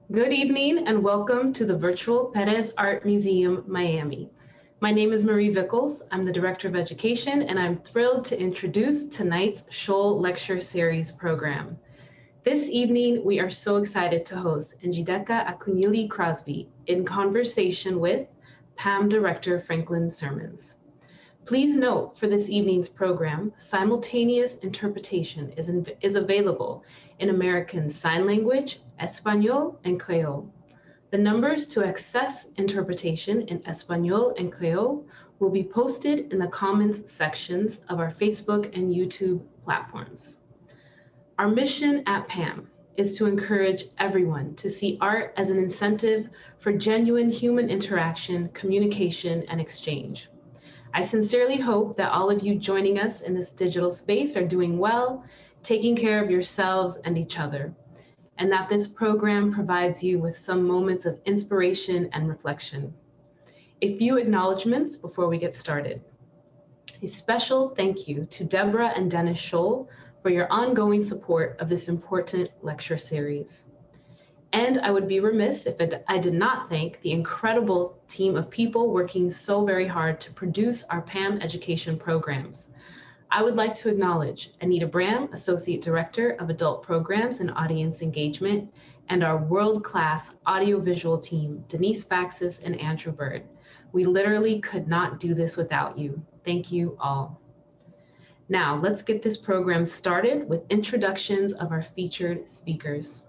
Good evening and welcome to the virtual Perez Art Museum, Miami. My name is Marie Vickles. I'm the Director of Education and I'm thrilled to introduce tonight's Scholl Lecture Series program. This evening, we are so excited to host Njideka Akunyili Crosby in conversation with PAMM Director Franklin Sirmans. Please note for this evening's program, simultaneous interpretation is available in American Sign Language, Espanol, and Creole. The numbers to access interpretation in Espanol and Creole will be posted in the comments sections of our Facebook and YouTube platforms. Our mission at PAMM is to encourage everyone to see art as an incentive for genuine human interaction, communication, and exchange. I sincerely hope that all of you joining us in this digital space are doing well, taking care of yourselves and each other, and that this program provides you with some moments of inspiration and reflection. A few acknowledgments before we get started. A special thank you to Deborah and Dennis Scholl for your ongoing support of this important lecture series. And I would be remiss if I did not thank the incredible team of people working so very hard to produce our PAMM education programs. I would like to acknowledge Anita Bram, Associate Director of Adult Programs and Audience Engagement, and our world-class audiovisual team, Denise Faxis and Andrew Bird. We literally could not do this without you. Thank you all. Now, let's get this program started with introductions of our featured speakers.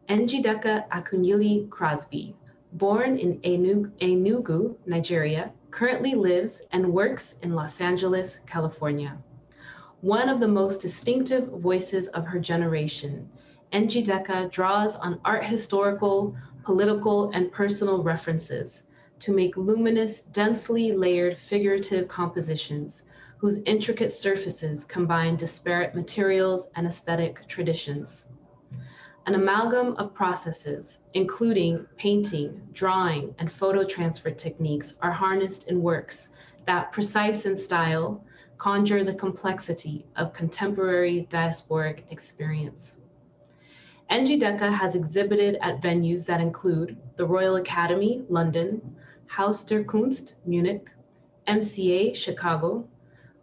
Njideka Akunyili Crosby, born in Enugu, Nigeria, currently lives and works in Los Angeles, California. One of the most distinctive voices of her generation, Njideka draws on art historical, political, and personal references to make luminous, densely layered figurative compositions whose intricate surfaces combine disparate materials and aesthetic traditions. An amalgam of processes, including painting, drawing, and photo transfer techniques, are harnessed in works that, precise in style, conjure the complexity of contemporary diasporic experience. Njideka has exhibited at venues that include the Royal Academy, London, Haus der Kunst, Munich, MCA, Chicago,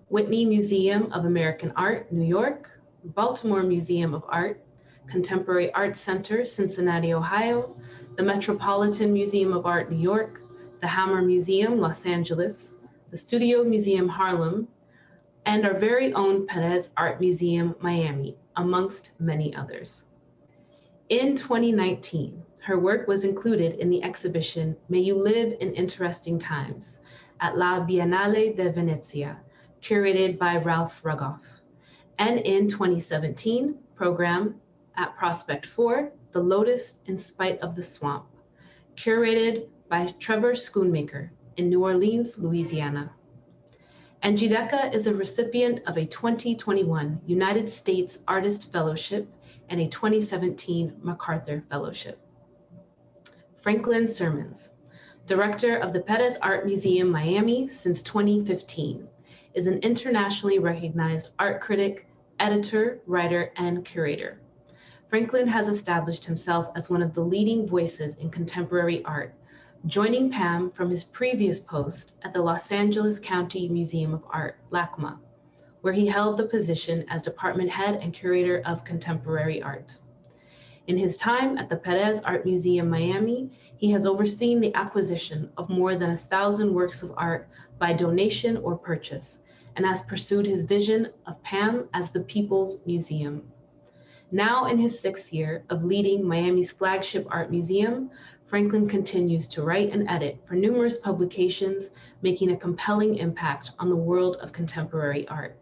Whitney Museum of American Art, New York, Baltimore Museum of Art, Contemporary Arts Center, Cincinnati, Ohio, the Metropolitan Museum of Art, New York, the Hammer Museum, Los Angeles, the Studio Museum, Harlem, and our very own Perez Art Museum, Miami, amongst many others. In 2019, her work was included in the exhibition May You Live in Interesting Times at La Biennale de Venezia, curated by Ralph Rugoff. And in 2017, program at Prospect 4, The Lotus in Spite of the Swamp, curated by Trevor Schoonmaker in New Orleans, Louisiana. Njideka is a recipient of a 2021 United States Artist Fellowship and a 2017 MacArthur Fellowship. Franklin Sirmans, Director of the Perez Art Museum, Miami since 2015, is an internationally recognized art critic, editor, writer, and curator. Franklin has established himself as one of the leading voices in contemporary art, joining PAMM from his previous post at the Los Angeles County Museum of Art, LACMA, where he held the position as department head and curator of contemporary art. In his time at the Perez Art Museum, Miami, he has overseen the acquisition of more than 1,000 works of art by donation or purchase, and has pursued his vision of PAMM as the People's Museum. Now in his 6th year of leading Miami's flagship art museum, Franklin continues to write and edit for numerous publications, making a compelling impact on the world of contemporary art.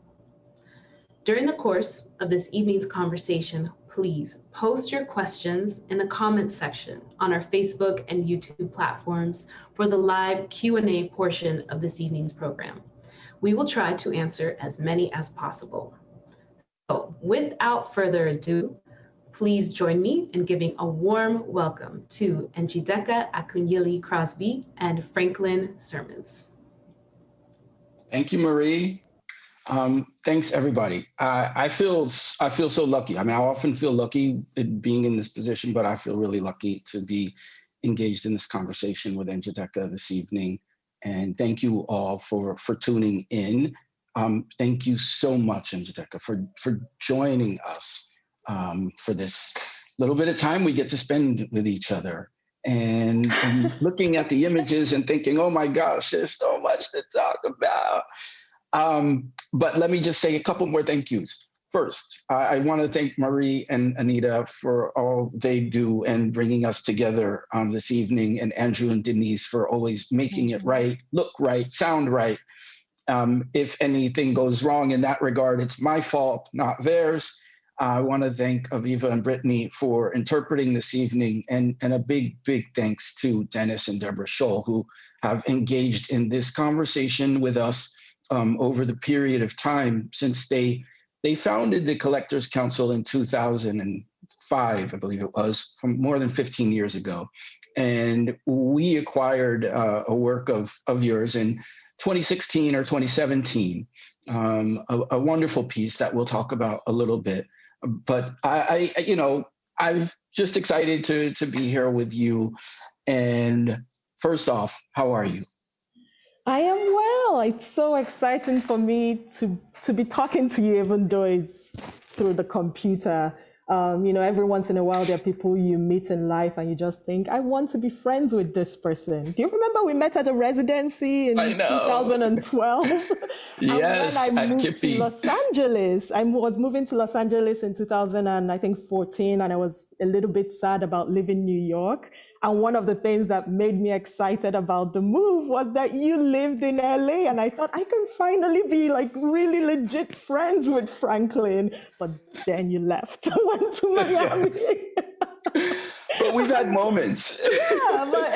During the course of this evening's conversation, please post your questions in the comments section on our Facebook and YouTube platforms for the live Q&A portion of this evening's program. We will try to answer as many as possible. So without further ado, please join me in giving a warm welcome to Njideka Akunyili Crosby and Franklin Sirmans. Thank you, Marie. Thanks, everybody. I feel so lucky. I mean, I often feel lucky being in this position, but I feel really lucky to be engaged in this conversation with Njideka this evening. And thank you all for tuning in. Thank you so much, Njideka, for joining us for this little bit of time we get to spend with each other. And looking at the images and thinking, oh my gosh, there's so much to talk about. But let me just say a couple more thank yous. First, I want to thank Marie and Anita for all they do and bringing us together this evening, and Andrew and Denise for always making it right, look right, sound right. If anything goes wrong in that regard, it's my fault, not theirs. I want to thank Aviva and Brittany for interpreting this evening, and a big thanks to Dennis and Deborah Scholl, who have engaged in this conversation with us over the period of time since they founded the Collectors Council in 2005, I believe it was, from more than 15 years ago. And we acquired a work of yours in 2016 or 2017, a wonderful piece that we'll talk about a little bit. But I'm just excited to be here with you. And first off, how are you? I am well. It's so exciting for me to be talking to you, even though it's through the computer. Every once in a while, there are people you meet in life and you just think, I want to be friends with this person. Do you remember we met at a residency in 2012? Yes, and when I moved Kippy. to Los Angeles, I was moving to Los Angeles in 2014, and I was a little bit sad about leaving New York. And one of the things that made me excited about the move was that you lived in LA, and I thought I can finally be like really legit friends with Franklin. But then you left, went to Miami. Yes. But we've had moments. Yeah, but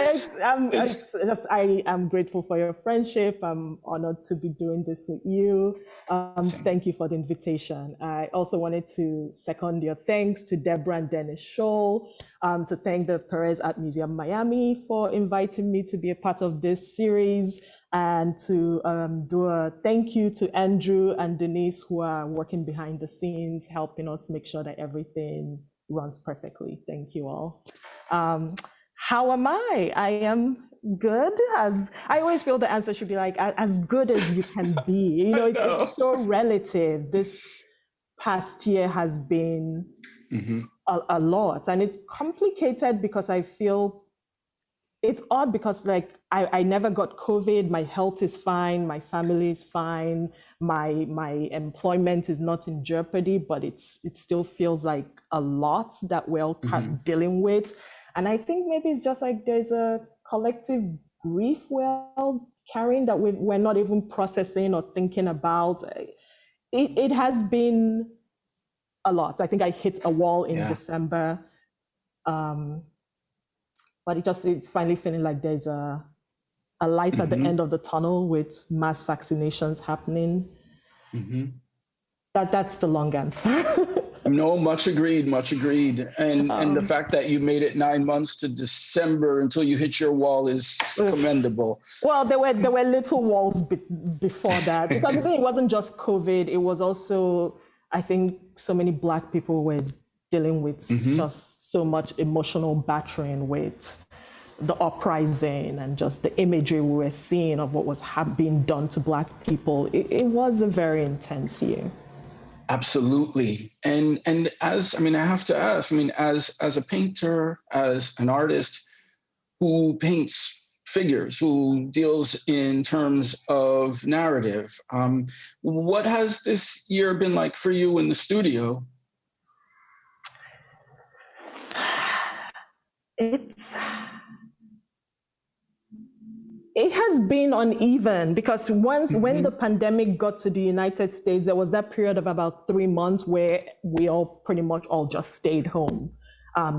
I am grateful for your friendship. I'm honored to be doing this with you. Thank you for the invitation. I also wanted to second your thanks to Deborah and Dennis Scholl, to thank the Perez Art Museum Miami for inviting me to be a part of this series, and to do a thank you to Andrew and Denise, who are working behind the scenes, helping us make sure that everything runs perfectly. Thank you all. How am I? I am good. As I always feel the answer should be like as good as you can be. It's so relative. This past year has been a lot, and it's complicated because I feel it's odd because I never got COVID. My health is fine. My family is fine. My employment is not in jeopardy, but it still feels like a lot that we're all dealing with. And I think maybe it's just like there's a collective grief we're all carrying that we're not even processing or thinking about. It has been a lot. I think I hit a wall in December. But it's finally feeling like there's a light at the end of the tunnel with mass vaccinations happening. That's the long answer. No, much agreed. And the fact that you made it 9 months to December until you hit your wall is commendable. Well, there were little walls before that, because I think it wasn't just COVID. It was also, I think, so many Black people were dealing with just so much emotional battering with the uprising and just the imagery we were seeing of what was being done to Black people. It was a very intense year. Absolutely. And I have to ask, as a painter, as an artist who paints figures, who deals in terms of narrative, what has this year been like for you in the studio? It has been uneven because when the pandemic got to the United States, there was that period of about 3 months where we all pretty much all just stayed home.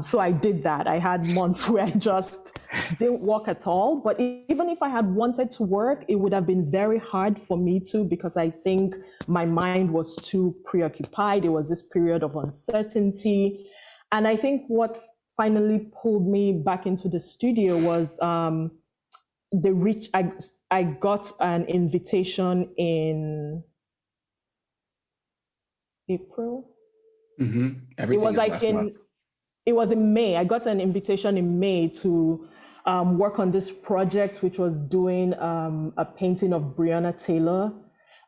So I did that. I had months where I just didn't work at all. But even if I had wanted to work, it would have been very hard for me to, because I think my mind was too preoccupied. It was this period of uncertainty. And I think what finally pulled me back into the studio was I got an invitation in April. Everything it was like last month. It was in May. I got an invitation in May to work on this project, which was doing a painting of Breonna Taylor.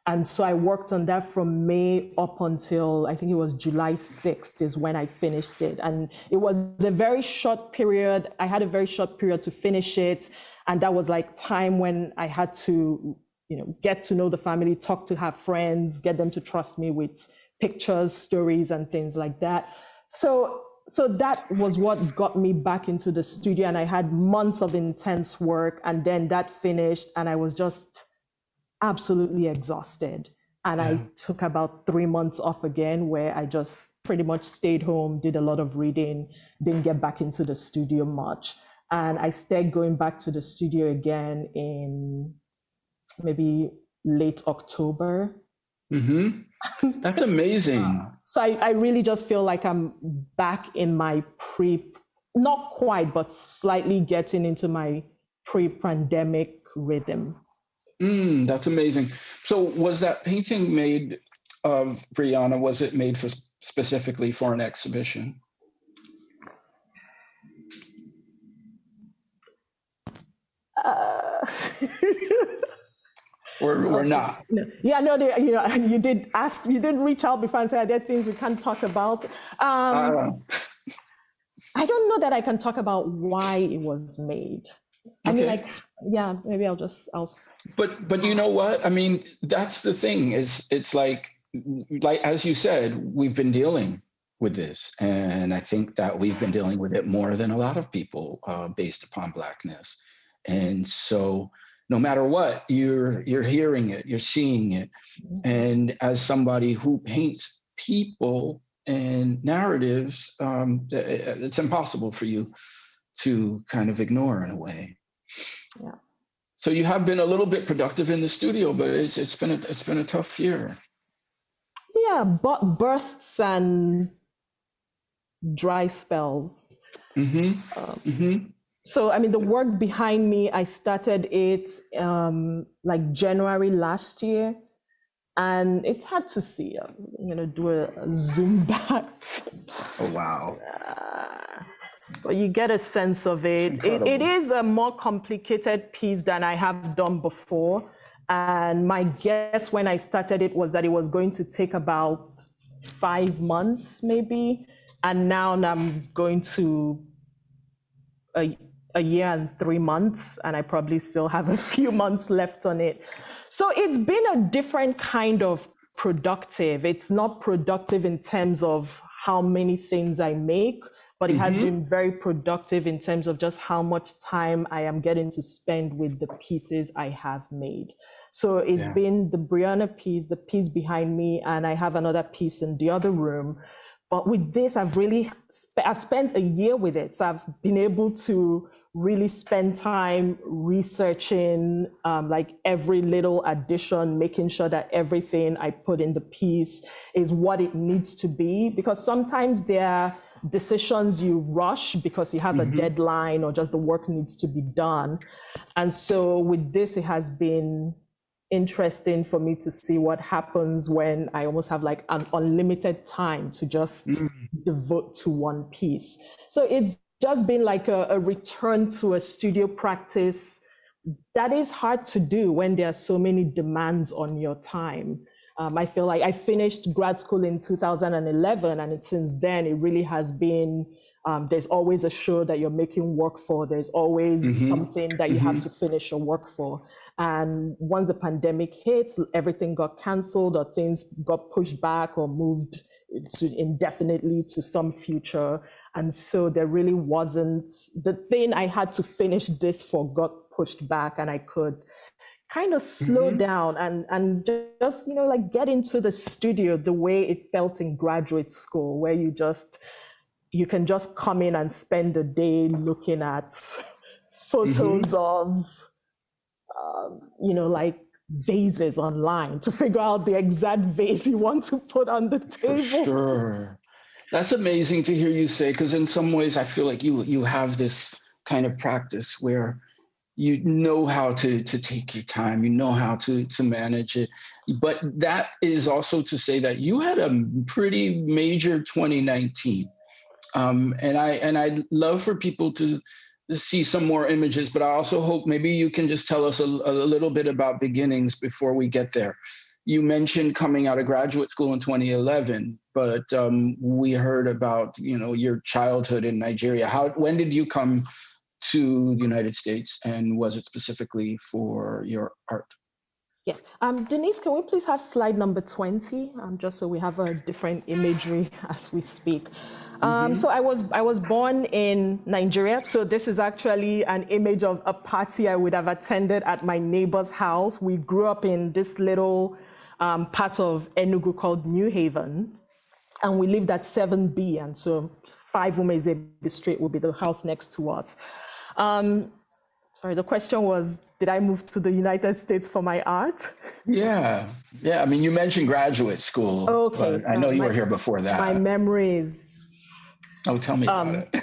And so I worked on that from May up until, I think it was July 6th is when I finished it. And it was a very short period. I had a very short period to finish it. And that was like time when I had to, get to know the family, talk to her friends, get them to trust me with pictures, stories, and things like that. So that was what got me back into the studio. And I had months of intense work, and then that finished, and I was just absolutely exhausted. And I took about 3 months off again, where I just pretty much stayed home, did a lot of reading, didn't get back into the studio much. And I started going back to the studio again in maybe late October. That's amazing. So I really just feel like I'm back in my not quite, but slightly getting into my pre-pandemic rhythm. That's amazing. So was that painting made of Breonna, was it made specifically for an exhibition? Or not? Yeah, no, you did reach out before and say, are there things we can't talk about? I don't know that I can talk about why it was made. I mean, maybe I'll. But you know what? I mean, that's the thing it's like as you said, we've been dealing with this, and I think that we've been dealing with it more than a lot of people based upon Blackness. And so no matter what, you're hearing it, you're seeing it. And as somebody who paints people and narratives, it's impossible for you to kind of ignore in a way. Yeah. So you have been a little bit productive in the studio, but it's been a tough year. Yeah, but bursts and dry spells. So, I mean, the work behind me, I started it like January last year, and it's hard to see, do a zoom back. Oh, wow. But you get a sense of it. It is a more complicated piece than I have done before. And my guess when I started it was that it was going to take about 5 months, maybe. And now I'm going to a year and 3 months, and I probably still have a few months left on it. So it's been a different kind of productive. It's not productive in terms of how many things I make, but it has been very productive in terms of just how much time I am getting to spend with the pieces I have made. So it's been the Breonna piece, the piece behind me, and I have another piece in the other room. But with this, I've spent a year with it. So I've been able to really spend time researching like every little addition, making sure that everything I put in the piece is what it needs to be. Because sometimes there are decisions you rush because you have a deadline or just the work needs to be done. And so with this, it has been interesting for me to see what happens when I almost have like an unlimited time to just devote to one piece. So it's just been like a return to a studio practice that is hard to do when there are so many demands on your time. I feel like I finished grad school in 2011, and since then it really has been, there's always a show that you're making work for. There's always something that you have to finish your work for. And once the pandemic hit, everything got canceled or things got pushed back or moved to indefinitely to some future. And so there really wasn't, the thing I had to finish this for got pushed back, and I could kind of slow down and just, like get into the studio the way it felt in graduate school, where you can just come in and spend a day looking at photos of, like vases online to figure out the exact vase you want to put on the table. For sure. That's amazing to hear you say, because in some ways I feel like you have this kind of practice where you know how to take your time, you know how to manage it. But that is also to say that you had a pretty major 2019. And I'd love for people to see some more images, but I also hope maybe you can just tell us a little bit about beginnings before we get there. You mentioned coming out of graduate school in 2011, but we heard about, your childhood in Nigeria. When did you come to the United States, and was it specifically for your art? Yes. Denise, can we please have slide number 20, just so we have a different imagery as we speak. So I was born in Nigeria. So this is actually an image of a party I would have attended at my neighbor's house. We grew up in this little part of Enugu called New Haven, and we lived at 7B, and so 5 Umezebe Street would be the house next to us. Sorry, the question was, did I move to the United States for my art? Yeah. I mean, you mentioned graduate school. Okay. But I know you were here before that. My memory is... Oh, tell me about it.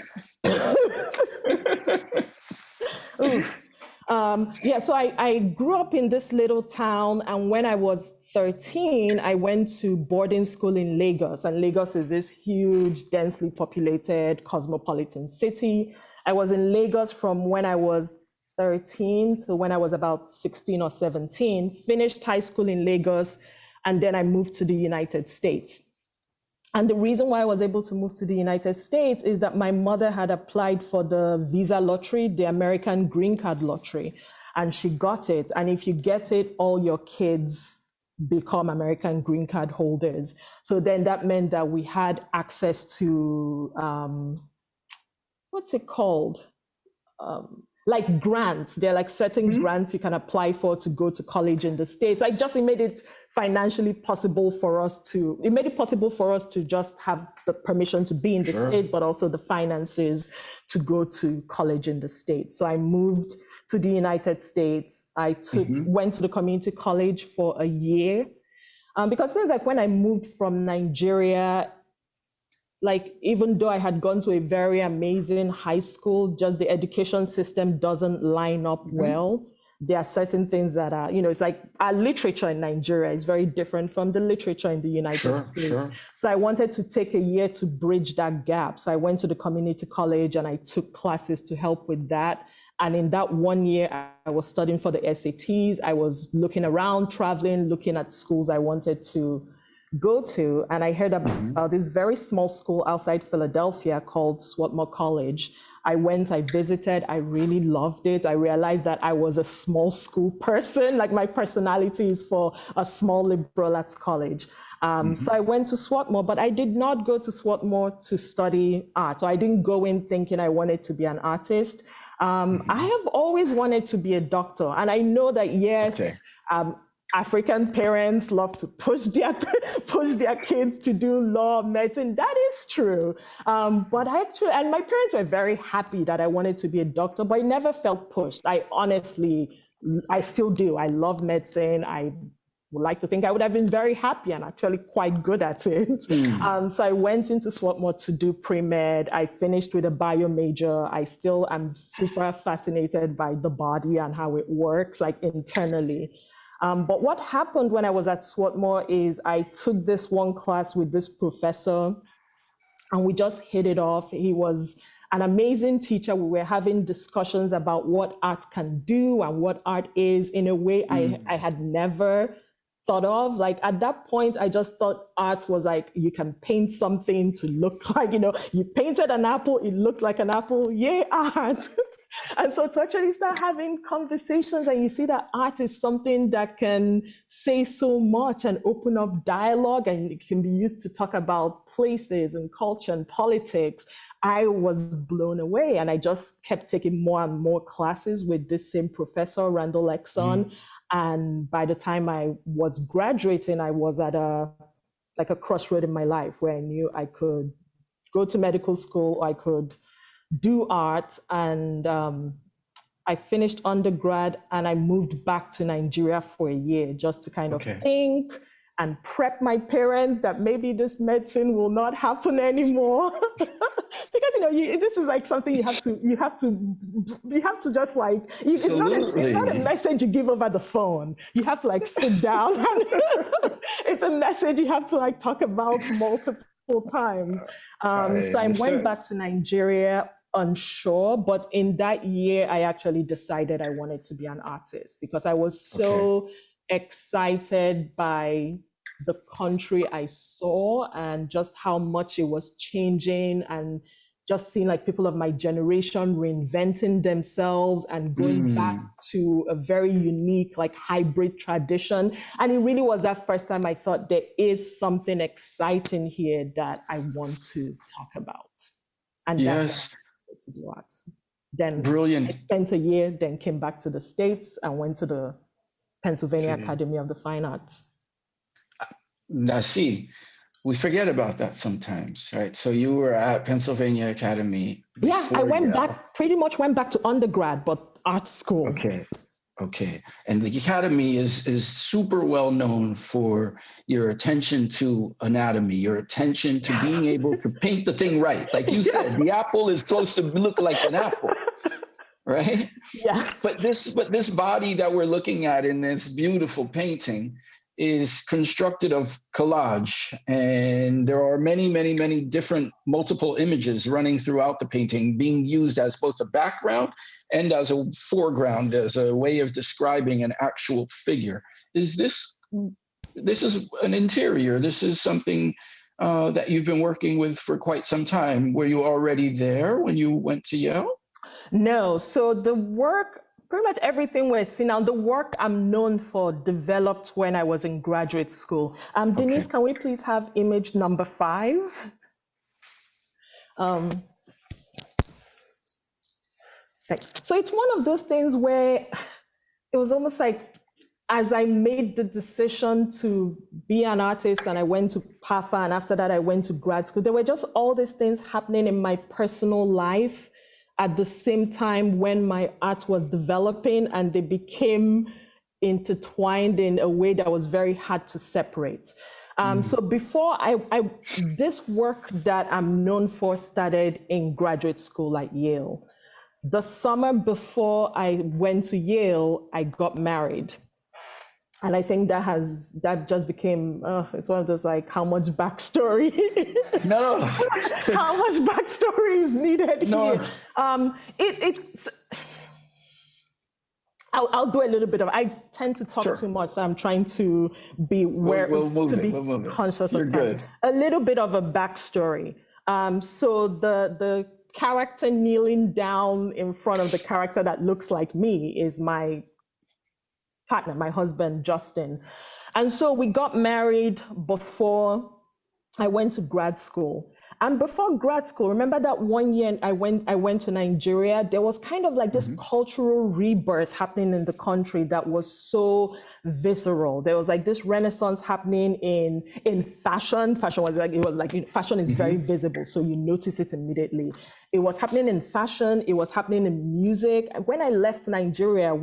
So I grew up in this little town, and when I was 13, I went to boarding school in Lagos, and Lagos is this huge, densely populated, cosmopolitan city. I was in Lagos from when I was 13 to when I was about 16 or 17, finished high school in Lagos, and then I moved to the United States. And the reason why I was able to move to the United States is that my mother had applied for the visa lottery, the American green card lottery, and she got it. And if you get it, all your kids become American green card holders. So then that meant that we had access to, what's it called? Like grants. There are like certain grants you can apply for to go to college in the States. It made it financially possible for us to, just have the permission to be in the States, but also the finances to go to college in the States. So I moved to the United States. I went to the community college for a year. Because things like when I moved from Nigeria, like even though I had gone to a very amazing high school, just the education system doesn't line up well. There are certain things that are, it's like our literature in Nigeria is very different from the literature in the United States. So I wanted to take a year to bridge that gap. So I went to the community college and I took classes to help with that. And in that 1 year, I was studying for the SATs. I was looking around, traveling, looking at schools I wanted to go to, and I heard about this very small school outside Philadelphia called Swarthmore College. I went, I visited, I really loved it. I realized that I was a small school person, like my personality is for a small liberal arts college. So I went to Swarthmore, but I did not go to Swarthmore to study art. So I didn't go in thinking I wanted to be an artist. I have always wanted to be a doctor, and I know that, yes, African parents love to push their kids to do law, medicine. That is true. But and my parents were very happy that I wanted to be a doctor, but I never felt pushed. I still do. I love medicine. I would like to think I would have been very happy and actually quite good at it. So I went into Swarthmore to do pre-med. I finished with a bio major. I still am super fascinated by the body and how it works, like internally. But what happened when I was at Swarthmore is I took this one class with this professor and we just hit it off. He was an amazing teacher. We were having discussions about what art can do and what art is in a way I had never thought of. Like at that point, I just thought art was like, you can paint something to look like, you painted an apple, it looked like an apple, yay, art. And so to actually start having conversations and you see that art is something that can say so much and open up dialogue and it can be used to talk about places and culture and politics, I was blown away. And I just kept taking more and more classes with this same professor, Randall Exxon. And by the time I was graduating, I was at a crossroad in my life where I knew I could go to medical school or I could do art. And I finished undergrad and I moved back to Nigeria for a year just to kind of think and prep my parents that maybe this medicine will not happen anymore. Because this is like something you have to just like, it's not a message you give over the phone. You have to like sit down and it's a message you have to like talk about multiple times. So I went back to Nigeria unsure, but in that year I actually decided I wanted to be an artist because I was so excited by the country I saw and just how much it was changing, and just seeing like people of my generation reinventing themselves and going back to a very unique like hybrid tradition. And it really was that first time I thought there is something exciting here that I want to talk about. And that's why I to do art. Then brilliant. I spent a year, then came back to the States and went to the Pennsylvania Academy of the Fine Arts. Now, see, we forget about that sometimes, right? So you were at Pennsylvania Academy. Yeah, I pretty much went back to undergrad, but art school. Okay. And the Academy is super well known for your attention to anatomy, your attention to being able to paint the thing right. Like you said, the apple is supposed to look like an apple. Right? Yes. But this body that we're looking at in this beautiful painting is constructed of collage, and there are many, many, many different multiple images running throughout the painting, being used as both a background and as a foreground, as a way of describing an actual figure. This is an interior. This is something that you've been working with for quite some time. Were you already there when you went to Yale? No. So the work, pretty much everything we're seeing now, the work I'm known for developed when I was in graduate school. Denise, can we please have image number 5? Thanks. So it's one of those things where it was almost like, as I made the decision to be an artist and I went to PAFA, and after that I went to grad school, there were just all these things happening in my personal life at the same time when my art was developing, and they became intertwined in a way that was very hard to separate. So before this work that I'm known for started in graduate school at Yale. The summer before I went to Yale, I got married. And I think that just became, it's one of those like, how much backstory? No. How much backstory is needed here? I'll do a little bit of, I tend to talk too much, so I'm trying to be conscious of time. Good. A little bit of a backstory. So the character kneeling down in front of the character that looks like me is my partner, my husband, Justin. And so we got married before I went to grad school. And before grad school, remember that one year I went to Nigeria, there was kind of like this cultural rebirth happening in the country that was so visceral. There was like this renaissance happening in fashion. Fashion is very visible, so you notice it immediately. It was happening in fashion, it was happening in music. When I left Nigeria,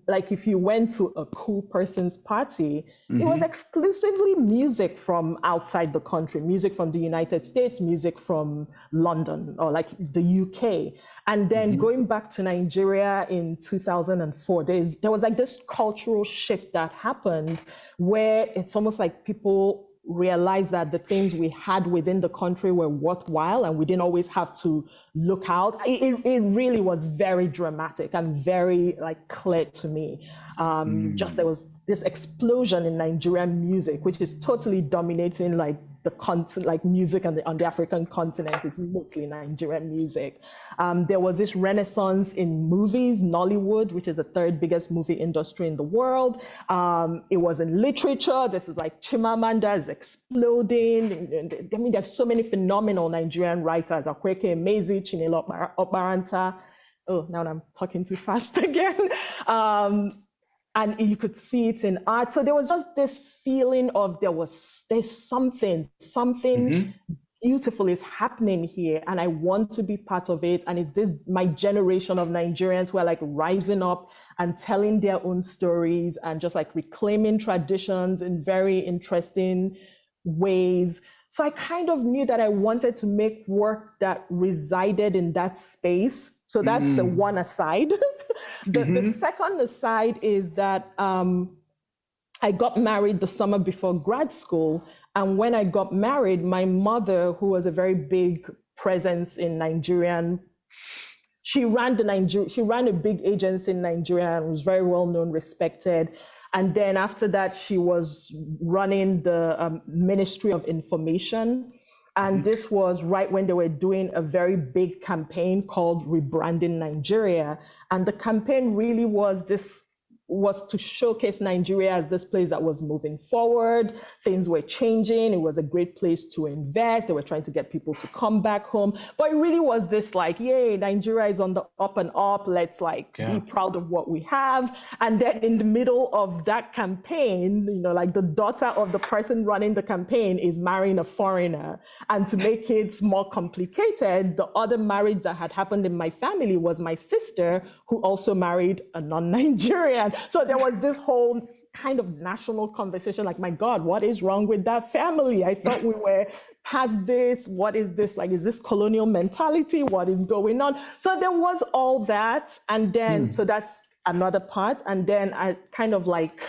like if you went to a cool person's party, it was exclusively music from outside the country, music from the United States, music from London or like the UK. And then going back to Nigeria in 2004, there was like this cultural shift that happened where it's almost like people realized that the things we had within the country were worthwhile and we didn't always have to look out. It really was very dramatic and very like clear to me. Just there was this explosion in Nigerian music, which is totally dominating like the continent, like music on the African continent is mostly Nigerian music. There was this renaissance in movies, Nollywood, which is the 3rd biggest movie industry in the world. It was in literature. This is like Chimamanda is exploding. I mean, there's so many phenomenal Nigerian writers, Akweke Emezi, Chinelo Obaranta. Oh, now I'm talking too fast again. And you could see it in art. So there was just this feeling of there's something beautiful is happening here, and I want to be part of it. And it's this, my generation of Nigerians who are like rising up and telling their own stories and just like reclaiming traditions in very interesting ways. So I kind of knew that I wanted to make work that resided in that space. So that's the one aside. The second aside is that I got married the summer before grad school. And when I got married, my mother, who was a very big presence in Nigerian, she ran a big agency in Nigeria and was very well known, respected. And then after that, she was running the Ministry of Information. And this was right when they were doing a very big campaign called Rebranding Nigeria. And the campaign really was to showcase Nigeria as this place that was moving forward. Things were changing. It was a great place to invest. They were trying to get people to come back home. But it really was this like, yay, Nigeria is on the up and up. Let's be proud of what we have. And then in the middle of that campaign, you know, like the daughter of the person running the campaign is marrying a foreigner. And to make it more complicated, the other marriage that had happened in my family was my sister, who also married a non-Nigerian. So there was this whole kind of national conversation, like, my God, what is wrong with that family? I thought we were past this. What is this? Like, is this colonial mentality? What is going on? So there was all that. And then, so that's another part. And then I kind of like,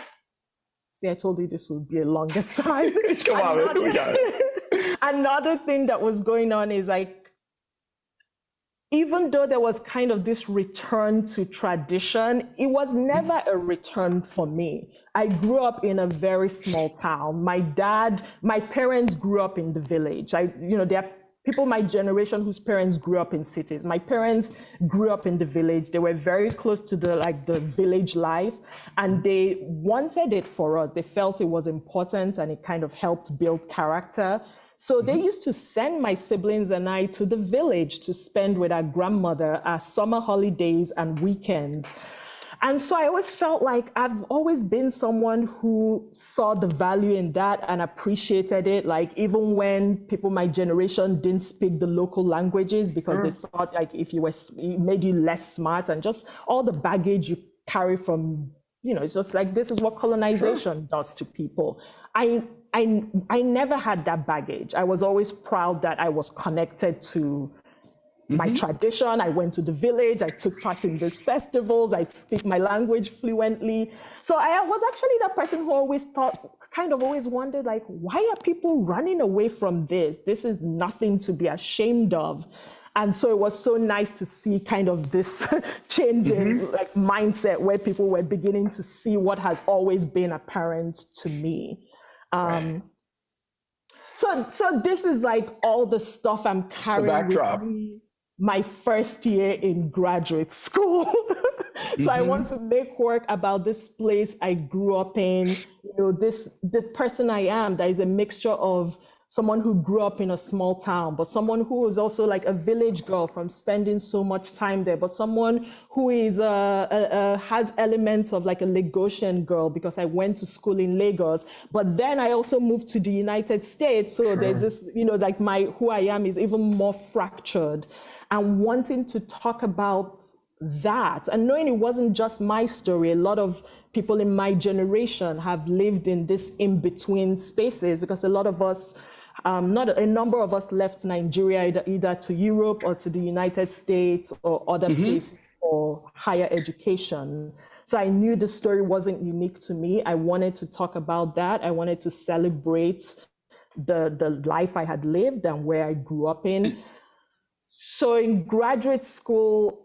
see, I told you this would be a longer side. Come on, we got it. Another thing that was going on is like, even though there was kind of this return to tradition, it was never a return for me. I grew up in a very small town. My parents grew up in the village. There are people my generation whose parents grew up in cities. My parents grew up in the village. They were very close to the village life, and they wanted it for us. They felt it was important, and it kind of helped build character. So they used to send my siblings and I to the village to spend with our grandmother our summer holidays and weekends. And so I always felt like I've always been someone who saw the value in that and appreciated it. Like, even when people my generation didn't speak the local languages because they thought like it made you less smart, and just all the baggage you carry from, it's just like, this is what colonization does to people. I never had that baggage. I was always proud that I was connected to my tradition. I went to the village. I took part in these festivals. I speak my language fluently. So I was actually that person who always wondered, like, why are people running away from this? This is nothing to be ashamed of. And so it was so nice to see kind of this changing like mindset where people were beginning to see what has always been apparent to me. So this is like all the stuff I'm carrying with me my first year in graduate school. So I want to make work about this place I grew up in, the person I am. That is a mixture of someone who grew up in a small town, but someone who is also like a village girl from spending so much time there, but someone who is has elements of like a Lagosian girl because I went to school in Lagos, but then I also moved to the United States. So there's this, like who I am is even more fractured, and wanting to talk about that and knowing it wasn't just my story. A lot of people in my generation have lived in this in-between spaces because a lot of us, a number of us left Nigeria either to Europe or to the United States or other places for higher education. So I knew the story wasn't unique to me. I wanted to talk about that. I wanted to celebrate the life I had lived and where I grew up in. So in graduate school,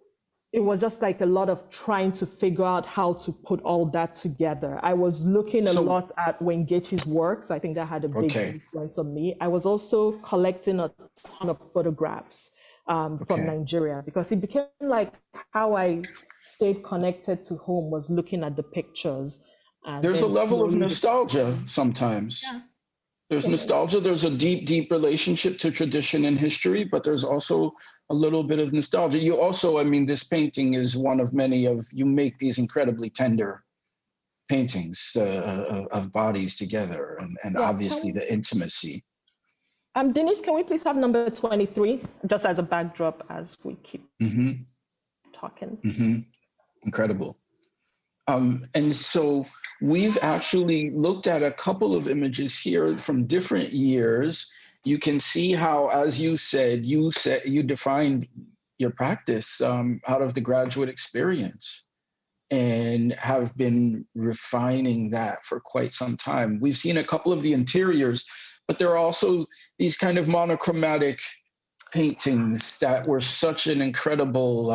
it was just like a lot of trying to figure out how to put all that together. I was looking a lot at Wengechi's works. I think that had a big influence on me. I was also collecting a ton of photographs from Nigeria, because it became like how I stayed connected to home was looking at the pictures. And there's a level of nostalgia sometimes. Yeah. There's nostalgia. There's a deep, deep relationship to tradition and history, but there's also a little bit of nostalgia. You also, this painting is one of many you make these incredibly tender paintings of bodies together and obviously the intimacy. Denise, can we please have number 23, just as a backdrop as we keep talking? Incredible. And so we've actually looked at a couple of images here from different years. You can see how, as you said, you defined your practice out of the graduate experience and have been refining that for quite some time. We've seen a couple of the interiors, but there are also these kind of monochromatic paintings that were such an incredible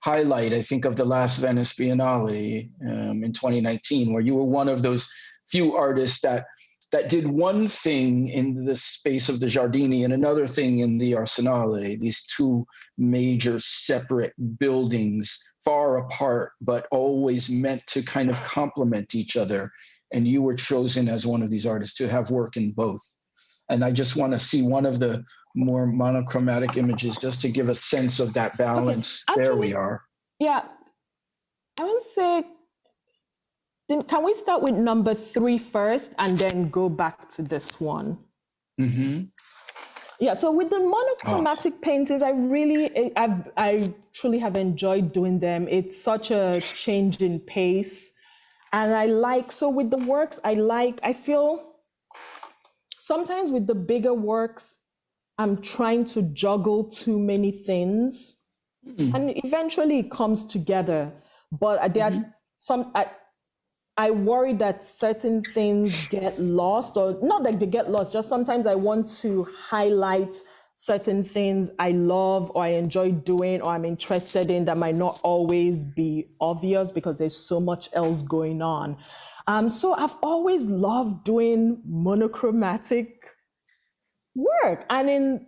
highlight, I think, of the last Venice Biennale in 2019, where you were one of those few artists that did one thing in the space of the Giardini and another thing in the Arsenale, these two major separate buildings, far apart, but always meant to kind of complement each other. And you were chosen as one of these artists to have work in both. And I just want to see one of the more monochromatic images just to give a sense of that balance. Okay. Actually, there we are. Yeah, I would say, can we start with number 3 first and then go back to this one? Yeah, so with the monochromatic paintings, I truly have enjoyed doing them. It's such a change in pace. And so with the works, I feel sometimes with the bigger works, I'm trying to juggle too many things. And eventually it comes together. But there are some, I worry that certain things get lost, or not that they get lost, just sometimes I want to highlight certain things I love or I enjoy doing or I'm interested in that might not always be obvious because there's so much else going on. So I've always loved doing monochromatic work. And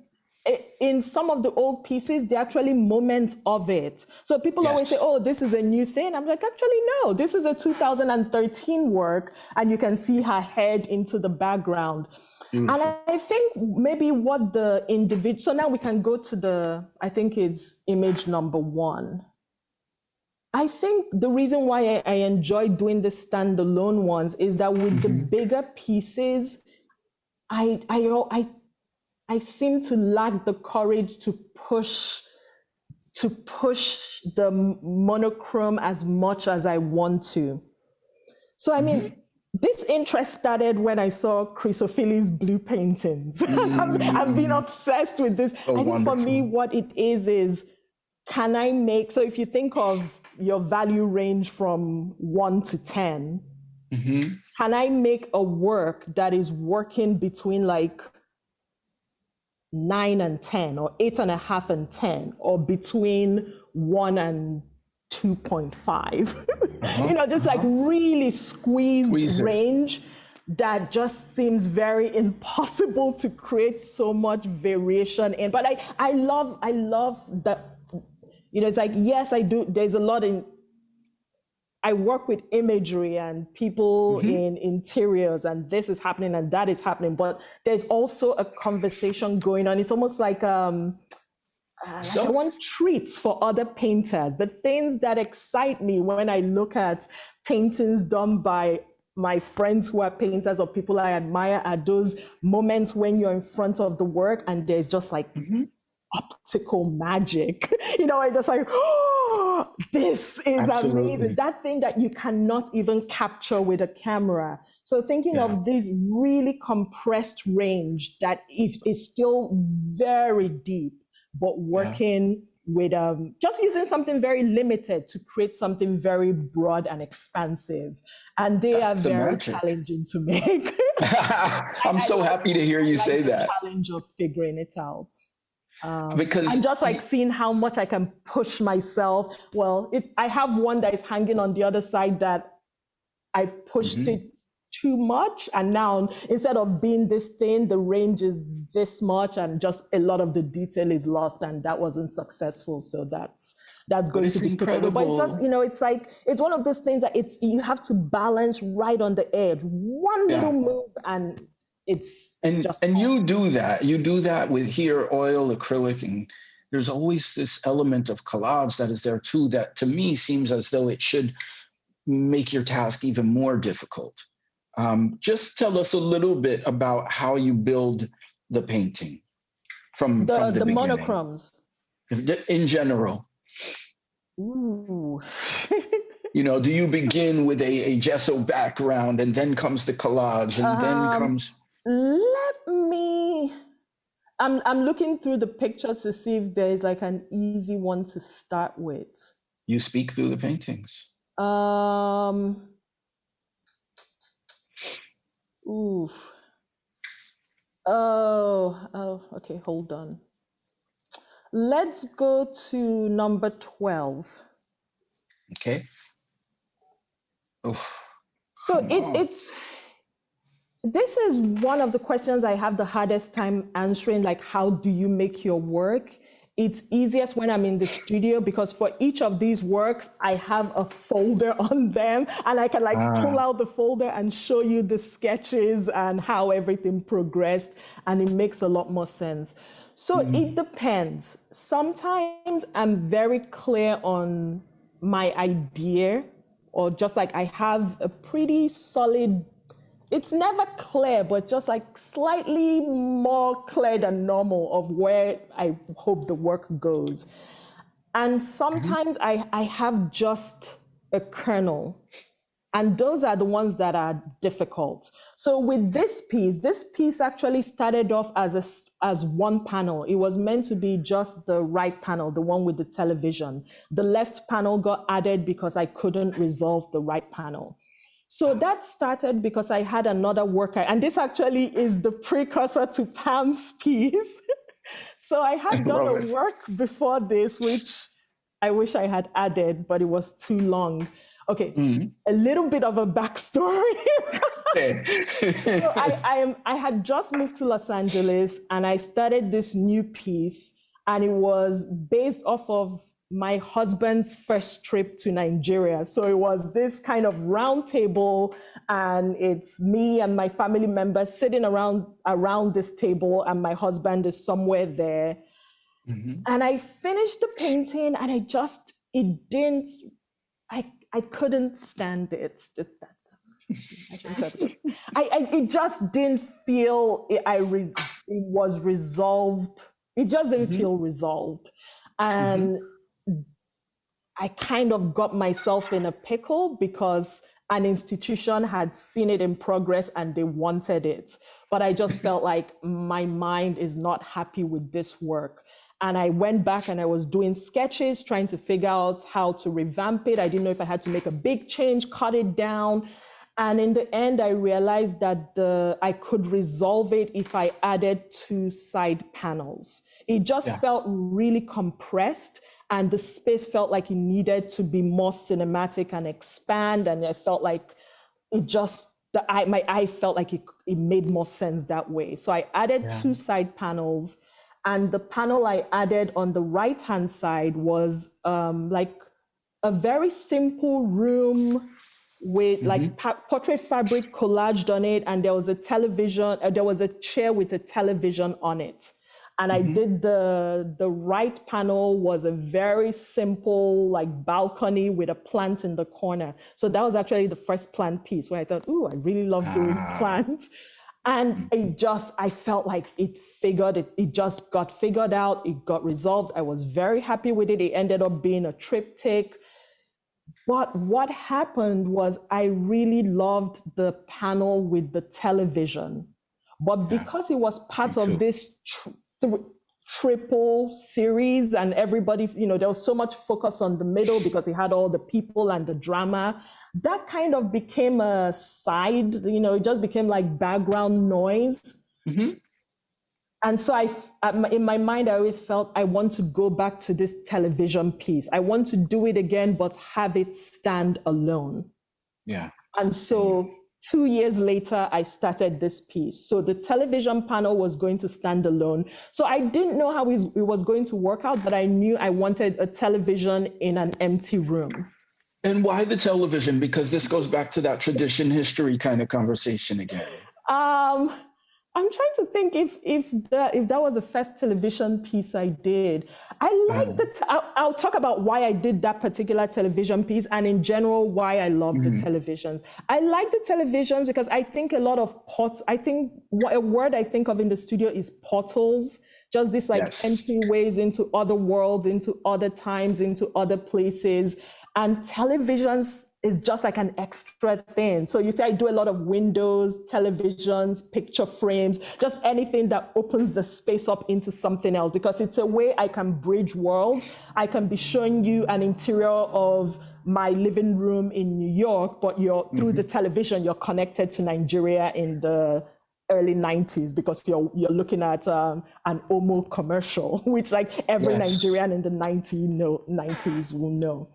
in some of the old pieces, they're actually moments of it. So people always say, oh, this is a new thing. I'm like, actually, no, this is a 2013 work. And you can see her head into the background. Beautiful. And I think maybe what the individual, so now we can go to I think it's image number 1. I think the reason why I enjoy doing the standalone ones is that with the bigger pieces, I seem to lack the courage to push the monochrome as much as I want to. So I mean, this interest started when I saw Chrysophilly's blue paintings. I've been obsessed with this. I think for me, what it is can I make, so if you think of your value range from 1 to 10, can I make a work that is working between like 9 and 10 or 8.5 and 10 or between 1 and 2.5, just like really squeezed range that just seems very impossible to create so much variation in. But I love that, it's like, yes, I do. There's a lot I work with imagery and people in interiors, and this is happening and that is happening, but there's also a conversation going on. It's almost like I want treats for other painters. The things that excite me when I look at paintings done by my friends who are painters or people I admire are those moments when you're in front of the work and there's just like optical magic. I just like, oh, this is amazing. That thing that you cannot even capture with a camera. So thinking of this really compressed range that is still very deep, but working with just using something very limited to create something very broad and expansive. And they are very challenging to make. I'm so happy to hear you say that. The challenge of figuring it out. Because I'm just like seeing how much I can push myself. Well, I have one that is hanging on the other side that I pushed it too much. And now instead of being this thin, the range is this much and just a lot of the detail is lost and that wasn't successful. So that's going to be incredible. But it's just, it's like, it's one of those things that you have to balance right on the edge. One little move and it's just and you do that with here, oil, acrylic, and there's always this element of collage that is there too that to me seems as though it should make your task even more difficult. Just tell us a little bit about how you build the painting from the beginning? Monochromes. In general. Ooh. You know, do you begin with a gesso background and then comes the collage and then comes... I'm looking through the pictures to see if there's like an easy one to start with. You speak through the paintings. Oof. Oh, okay, hold on. Let's go to number 12. Okay. Oof. So this is one of the questions I have the hardest time answering, like, how do you make your work? It's easiest when I'm in the studio, because for each of these works, I have a folder on them, and I can pull out the folder and show you the sketches and how everything progressed, and it makes a lot more sense. So it depends. Sometimes I'm very clear on my idea, or just like I have a pretty solid, it's never clear, but just like slightly more clear than normal of where I hope the work goes. And sometimes I have just a kernel, and those are the ones that are difficult. So with this piece actually started off as one panel. It was meant to be just the right panel, the one with the television. The left panel got added because I couldn't resolve the right panel. So that started because I had another worker, and this actually is the precursor to PAMM's piece. So I had done a work before this, which I wish I had added, but it was too long. Okay, a little bit of a backstory. So I had just moved to Los Angeles, and I started this new piece, and it was based off of my husband's first trip to Nigeria. So it was this kind of round table, and it's me and my family members sitting around this table, and my husband is somewhere there. And I finished the painting, and I couldn't stand it. It just didn't feel it was resolved. It just didn't feel resolved. And I kind of got myself in a pickle because an institution had seen it in progress and they wanted it. But I just felt like my mind is not happy with this work. And I went back and I was doing sketches, trying to figure out how to revamp it. I didn't know if I had to make a big change, cut it down. And in the end, I realized that I could resolve it if I added 2 side panels. It just felt really compressed, and the space felt like it needed to be more cinematic and expand. And I felt like my eye felt like it made more sense that way. So I added 2 side panels. And the panel I added on the right-hand side was like a very simple room with like portrait fabric collaged on it. And there was a television, there was a chair with a television on it. And I did the right panel was a very simple like balcony with a plant in the corner. So that was actually the first plant piece where I thought, ooh, I really love doing plants. And I felt like it just got figured out, it got resolved. I was very happy with it. It ended up being a triptych. But what happened was I really loved the panel with the television. But because it was part of this triple series, and everybody, there was so much focus on the middle because it had all the people and the drama, that kind of became a side, it just became like background noise. And so in my mind, I always felt I want to go back to this television piece. I want to do it again, but have it stand alone. And so 2 years later, I started this piece. So the television panel was going to stand alone. So I didn't know how it was going to work out, but I knew I wanted a television in an empty room. And why the television? Because this goes back to that tradition history kind of conversation again. I'm trying to think if that was the first television piece I did. I like I'll talk about why I did that particular television piece, and in general why I love the televisions. I like the televisions because I think a lot of a word I think of in the studio is portals. Just this like entryways into other worlds, into other times, into other places. And televisions is just like an extra thing. So you say I do a lot of windows, televisions, picture frames, just anything that opens the space up into something else, because it's a way I can bridge worlds. I can be showing you an interior of my living room in New York, but you're through the television, you're connected to Nigeria in the early 90s because you're looking at an Omo commercial, which like every Nigerian in the 90s will know.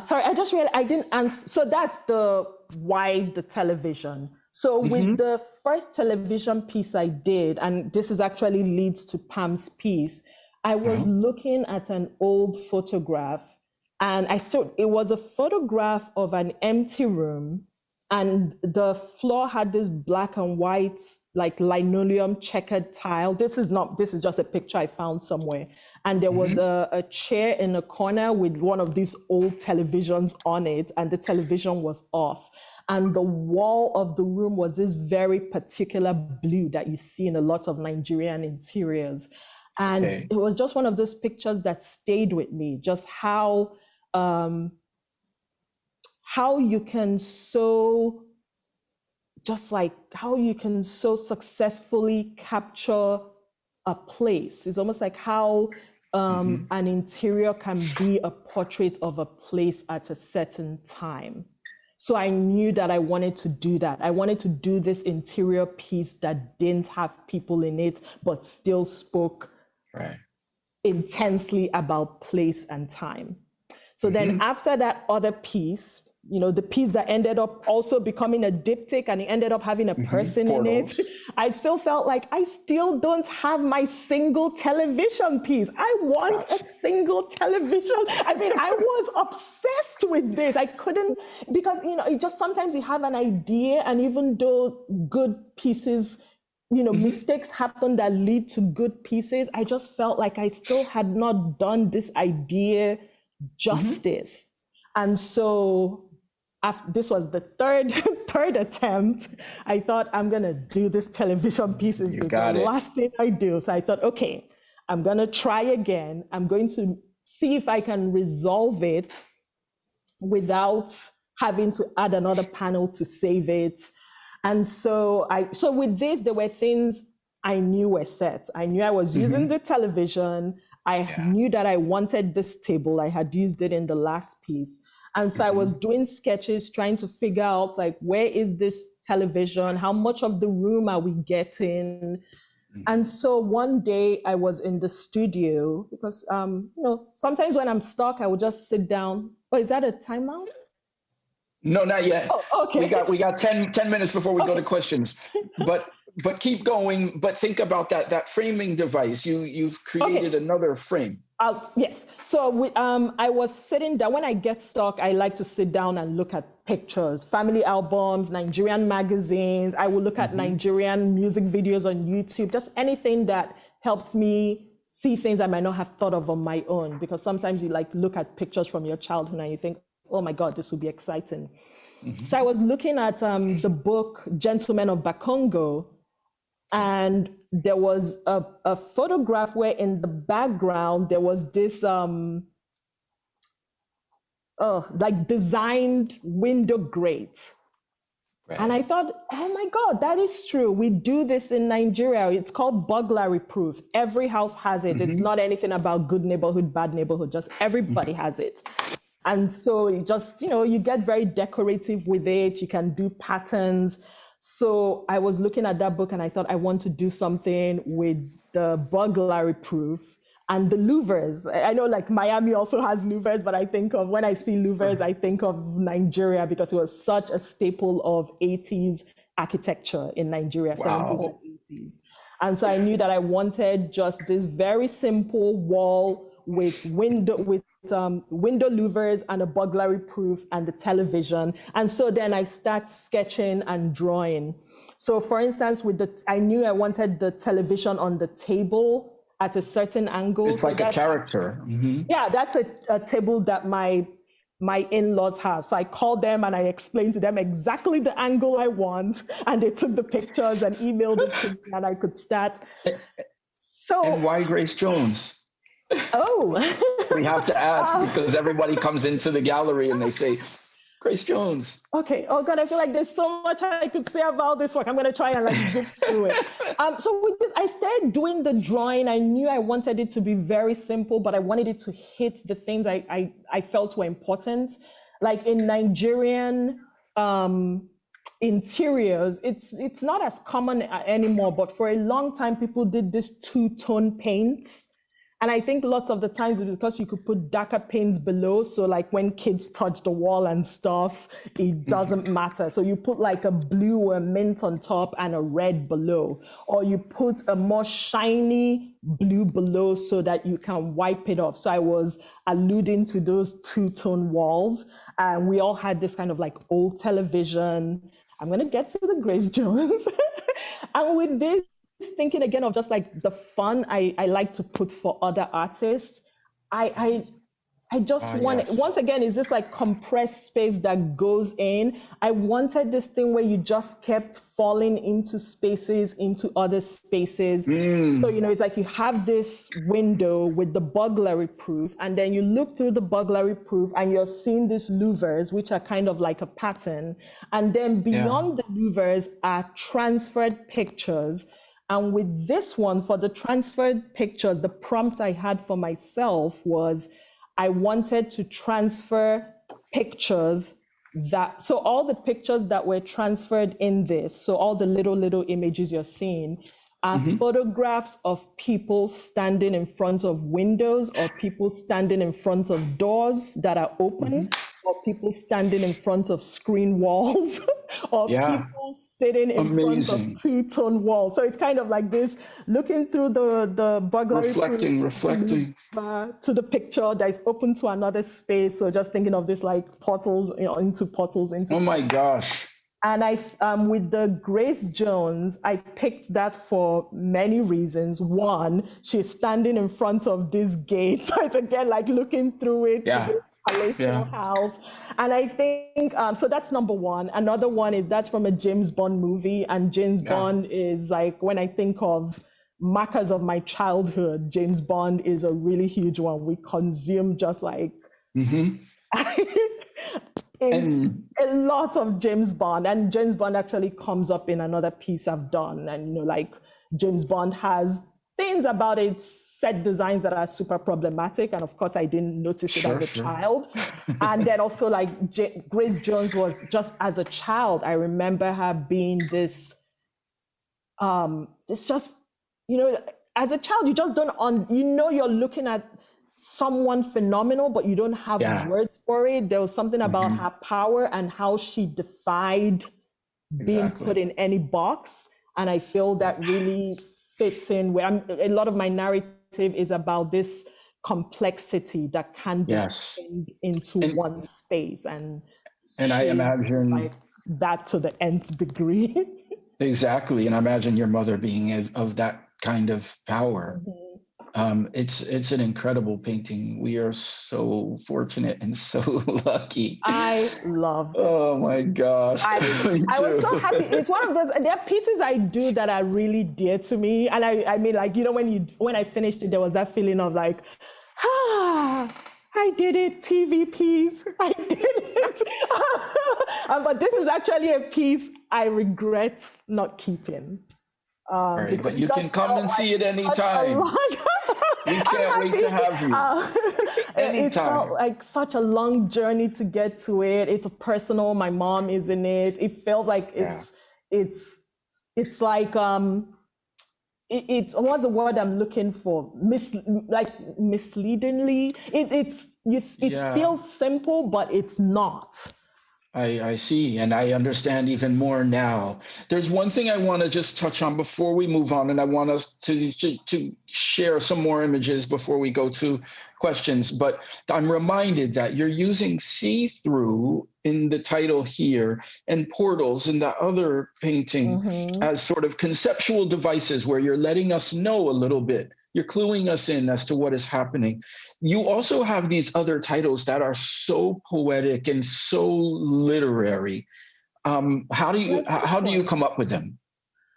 Sorry, I just realized I didn't answer. So that's the why the television. So with the first television piece I did, and this is actually leads to Pam's piece, I was looking at an old photograph, and it was a photograph of an empty room, and the floor had this black and white, like linoleum checkered tile. This is just a picture I found somewhere. And there was a chair in a corner with one of these old televisions on it, and the television was off. And the wall of the room was this very particular blue that you see in a lot of Nigerian interiors. And it was just one of those pictures that stayed with me, just how you can so successfully capture a place. It's almost like how an interior can be a portrait of a place at a certain time. So I knew that I wanted to do that. I wanted to do this interior piece that didn't have people in it, but still spoke intensely about place and time. So then after that other piece, the piece that ended up also becoming a diptych and it ended up having a person in it, I still felt like I still don't have my single television piece. I want a single television. I mean, I was obsessed with this. I couldn't, because, it just sometimes you have an idea, and even though good pieces, mistakes happen that lead to good pieces, I just felt like I still had not done this idea justice. And so this was the third attempt. I thought, I'm going to do this television piece. It's the last thing I do. So I thought, okay, I'm going to try again. I'm going to see if I can resolve it without having to add another panel to save it. And so with this, there were things I knew were set. I knew I was using the television. I knew that I wanted this table. I had used it in the last piece. And so I was doing sketches, trying to figure out, like, where is this television? How much of the room are we getting? And so one day I was in the studio because, sometimes when I'm stuck, I would just sit down. Oh, is that a timeout? No, not yet. Oh, okay. We got 10 minutes before we go to questions. But keep going. But think about that framing device. You've created another frame. Yes. So I was sitting down. When I get stuck, I like to sit down and look at pictures, family albums, Nigerian magazines. I will look at Nigerian music videos on YouTube, just anything that helps me see things I might not have thought of on my own. Because sometimes you look at pictures from your childhood and you think, oh my God, this would be exciting. So I was looking at the book, Gentlemen of Bakongo, and there was a photograph where in the background, there was this designed window grate. Right. And I thought, oh my God, that is true. We do this in Nigeria. It's called burglary proof. Every house has it. It's not anything about good neighborhood, bad neighborhood, just everybody has it. And so you just, you get very decorative with it. You can do patterns. So I was looking at that book and I thought, I want to do something with the burglary proof and the louvers. I know Miami also has louvers, but when I see louvers, I think of Nigeria because it was such a staple of 80s architecture in Nigeria, 70s and 80s. And so I knew that I wanted just this very simple wall with window louvers and a burglary proof and the television. And so then I start sketching and drawing. So for instance, I knew I wanted the television on the table at a certain angle. It's like a character. Mm-hmm. Yeah, that's a table that my in-laws have. So I called them and I explained to them exactly the angle I want, and they took the pictures and emailed it to me, and I could start. And why Grace Jones? Oh. We have to ask because everybody comes into the gallery and they say, Grace Jones. Okay. Oh God, I feel like there's so much I could say about this work. I'm going to try and zip through it. So with this, I started doing the drawing. I knew I wanted it to be very simple, but I wanted it to hit the things I felt were important. Like in Nigerian interiors, it's not as common anymore, but for a long time, people did this two-tone paints. And I think lots of the times it's because you could put darker paints below. So like when kids touch the wall and stuff, it doesn't matter. So you put like a blue or a mint on top and a red below, or you put a more shiny blue below so that you can wipe it off. So I was alluding to those two-tone walls. And we all had this kind of like old television. I'm going to get to the Grace Jones. And with this, thinking again of just like the fun I like to put for other artists, I just want, once again, is this like compressed space that goes in. I wanted this thing where you just kept falling into spaces, into other spaces. So, it's like you have this window with the burglary proof, and then you look through the burglary proof and you're seeing these louvers, which are kind of like a pattern. And then beyond the louvers are transferred pictures. And with this one, for the transferred pictures, the prompt I had for myself was I wanted to transfer pictures so all the pictures that were transferred in this, so all the little images you're seeing are photographs of people standing in front of windows, or people standing in front of doors that are open, or people standing in front of screen walls, or people sitting in front of two-tone walls. So it's kind of like this, looking through the burglary, reflecting to the picture that is open to another space. So just thinking of this like portals, into portals. Oh my gosh. And with the Grace Jones, I picked that for many reasons. One, she's standing in front of this gate. So it's again like looking through it to this palatial house. And I think, so that's number one. Another one is that's from a James Bond movie. And James Bond is like, when I think of markers of my childhood, James Bond is a really huge one. We consume just like... a lot of James Bond, and James Bond actually comes up in another piece I've done. And like James Bond has things about its set designs that are super problematic, and of course I didn't notice it as a child. And then also like Grace Jones was just as a child, I remember her being this it's just, as a child you just don't you're looking at someone phenomenal, but you don't have words for it. There was something about her power and how she defied being put in any box. And I feel that really fits in where a lot of my narrative is about this complexity that can be into one space. And I imagine like that to the nth degree. Exactly. And I imagine your mother being of that kind of power. It's an incredible painting. We are so fortunate and so lucky. I love this. Oh my gosh. I was so happy. It's one of those, there are pieces I do that are really dear to me. And I mean, like, when I finished it, there was that feeling of like, I did it, TV piece. I did it. But this is actually a piece I regret not keeping. Right, but you can come and see it anytime. We can't wait to have you. Anytime. It felt like such a long journey to get to it. It's personal. My mom is in it. It felt like it's like it's what's the word I'm looking for? Misleadingly. It feels simple, but it's not. I see, and I understand even more now. There's one thing I want to just touch on before we move on, and I want us to share some more images before we go to questions, but I'm reminded that you're using see-through in the title here and portals in the other painting as sort of conceptual devices where you're letting us know a little bit. You're cluing us in as to what is happening. You also have these other titles that are so poetic and so literary. How do you come up with them?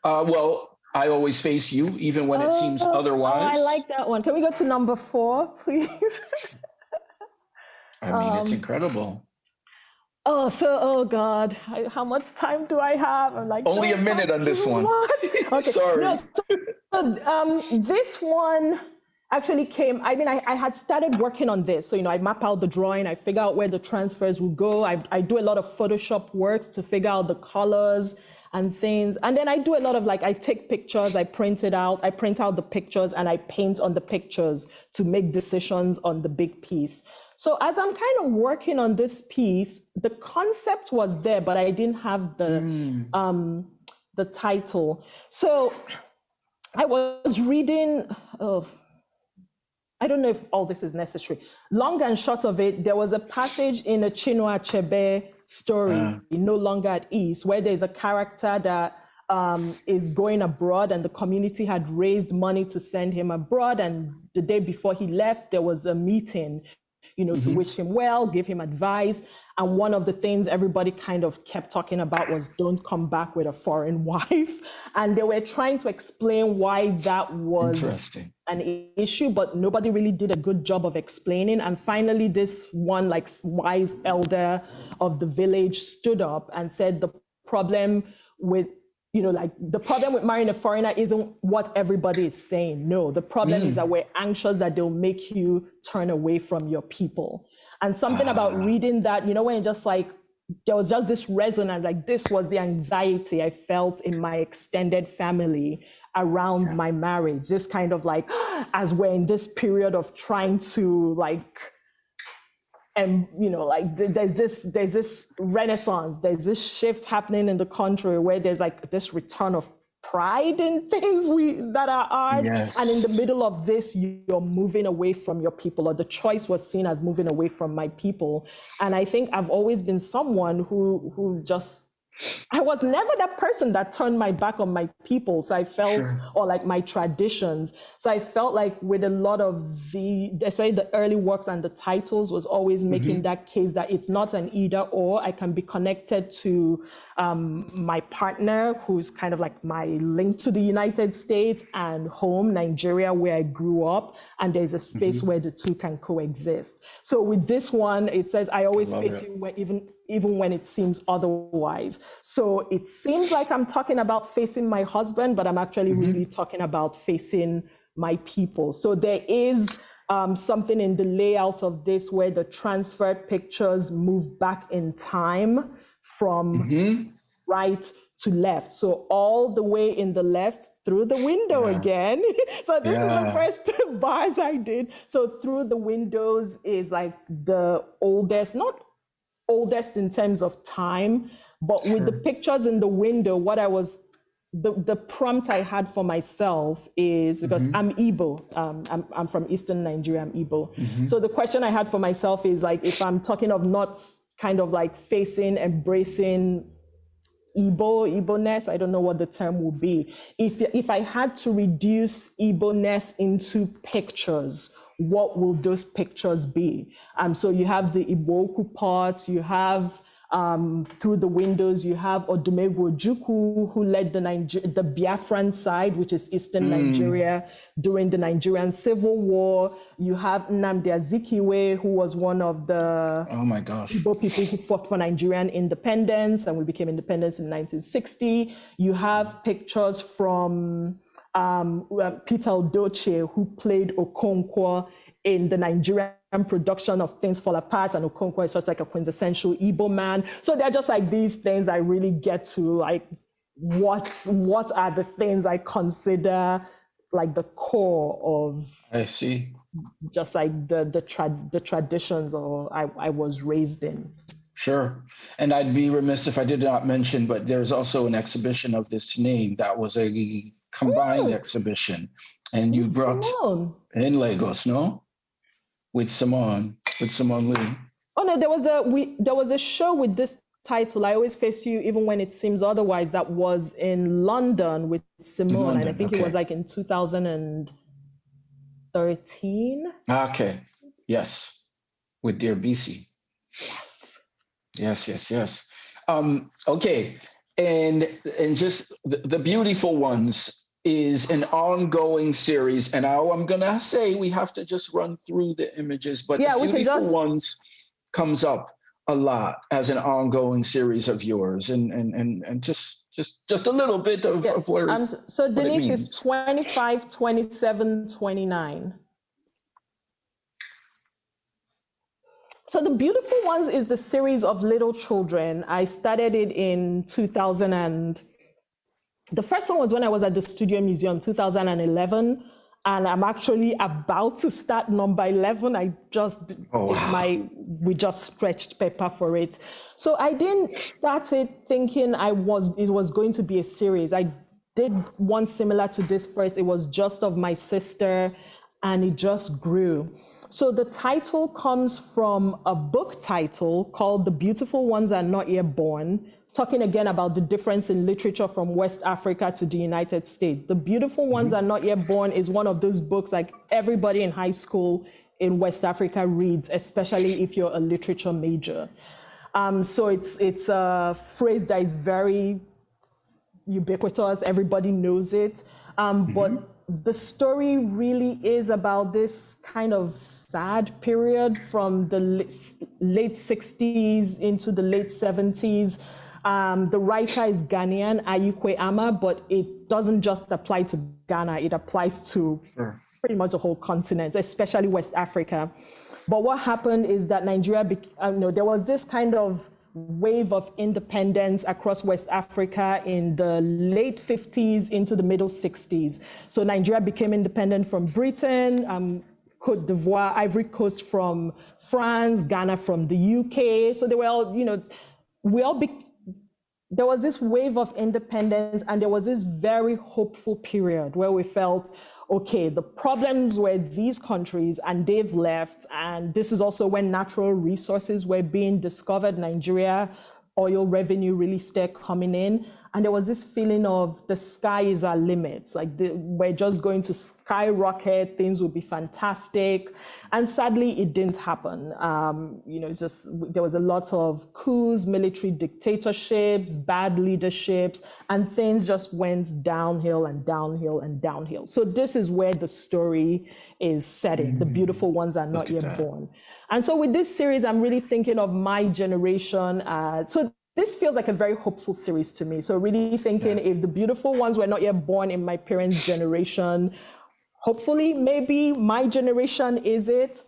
Well, I always face you, even when it seems otherwise. I like that one. Can we go to number 4, please? I mean, it's incredible. Oh God, how much time do I have? I'm like, only a minute on this one. Okay. Sorry. No, this one actually came, I mean, I had started working on this. So, I map out the drawing, I figure out where the transfers will go. I do a lot of Photoshop works to figure out the colors and things. And then I do a lot of I take pictures, I print out the pictures and I paint on the pictures to make decisions on the big piece. So as I'm kind of working on this piece, the concept was there, but I didn't have the title. So I was reading, I don't know if all this is necessary. Long and short of it, there was a passage in a Chinua Achebe story, No Longer at Ease, where there's a character that is going abroad and the community had raised money to send him abroad. And the day before he left, there was a meeting, to wish him well, give him advice. And one of the things everybody kind of kept talking about was don't come back with a foreign wife. And they were trying to explain why that was an issue, but nobody really did a good job of explaining. And finally, this one wise elder of the village stood up and said the problem with the problem with marrying a foreigner isn't what everybody is saying. No, the problem is that we're anxious that they'll make you turn away from your people. And something about reading that, when it just there was just this resonance, this was the anxiety I felt in my extended family around my marriage. This kind of as we're in this period of trying to and there's this renaissance, there's this shift happening in the country where there's this return of pride in things that are ours. Yes. And in the middle of this, you're moving away from your people, or the choice was seen as moving away from my people. And I think I've always been someone who just, I was never that person that turned my back on my people. So I felt, or my traditions. So I felt with a lot of especially the early works and the titles was always making that case that it's not an either or. I can be connected to my partner, who's kind of my link to the United States, and home, Nigeria, where I grew up. And there's a space where the two can coexist. So with this one, it says, I always face you even when it seems otherwise. So it seems like I'm talking about facing my husband, but I'm actually really talking about facing my people. So there is something in the layout of this where the transferred pictures move back in time from right to left. So all the way in the left through the window again. So this is the first bars I did. So through the windows is the oldest, not oldest in terms of time, but with the pictures in the window, what I was, the prompt I had for myself is, because I'm Igbo, I'm from Eastern Nigeria, I'm Igbo. So the question I had for myself is if I'm talking of not kind of facing, embracing Igbo-ness, I don't know what the term will be. If I had to reduce Igbo-ness into pictures, what will those pictures be? So you have the Igbo part, you have through the windows, you have Odumegwu Ojukwu, who led the Biafran side, which is Eastern Nigeria, during the Nigerian Civil War. You have Nnamdi Azikiwe, who was one of the Igbo people who fought for Nigerian independence, and we became independent in 1960. You have pictures from Peter Odochie, who played Okonkwo in the Nigerian production of Things Fall Apart, and Okonkwo is such a quintessential Igbo man. So they're just these things I really get to what are the things I consider the core of. I see. Just the traditions I was raised in. Sure. And I'd be remiss if I did not mention, but there's also an exhibition of this name that was a combined exhibition, and you brought in Lagos, no? with Simone Lee. Oh no, there was a show with this title, I Always Face You Even When It Seems Otherwise, that was in London with Simone, and I think it was like in 2013. Okay, yes, with Dear BC. Yes. Okay, and just the Beautiful Ones is an ongoing series, and I'm gonna say we have to just run through the images, but the Beautiful Ones comes up a lot as an ongoing series of yours, and just a little bit of what so Denise is 25, 27, 29. So the Beautiful Ones is the series of little children. I started it in 2000, and the first one was when I was at the Studio Museum, 2011. And I'm actually about to start number 11. I just we just stretched paper for it. So I didn't start it thinking it was going to be a series. I did one similar to this first. It was just of my sister, and it just grew. So the title comes from a book title called The Beautiful Ones Are Not Yet Born, talking again about the difference in literature from West Africa to the United States. The Beautiful Ones Are Not Yet Born is one of those books like everybody in high school in West Africa reads, especially if you're a literature major. So it's a phrase that is very ubiquitous, everybody knows it. But the story really is about this kind of sad period from the late 60s into the late 70s. The writer is Ghanaian, Ayikwe Ama, but it doesn't just apply to Ghana. It applies to pretty much the whole continent, especially West Africa. But what happened is that Nigeria, there was this kind of wave of independence across West Africa in the late 50s into the middle 60s. So Nigeria became independent from Britain, Côte d'Ivoire, Ivory Coast from France, Ghana from the UK. So they were all, there was this wave of independence, and there was this very hopeful period where we felt, okay, the problems were these countries and they've left. And this is also when natural resources were being discovered. Nigeria, oil revenue really started coming in. And there was this feeling of the sky is our limit. Like we're just going to skyrocket, things will be fantastic. And sadly, it didn't happen. There was a lot of coups, military dictatorships, bad leaderships, and things just went downhill and downhill and downhill. So this is where the story is setting. The Beautiful Ones Are Not Yet Born. And so with this series, I'm really thinking of my generation. So this feels like a very hopeful series to me. So really thinking if the Beautiful Ones were not yet born in my parents' generation, hopefully, maybe my generation is it.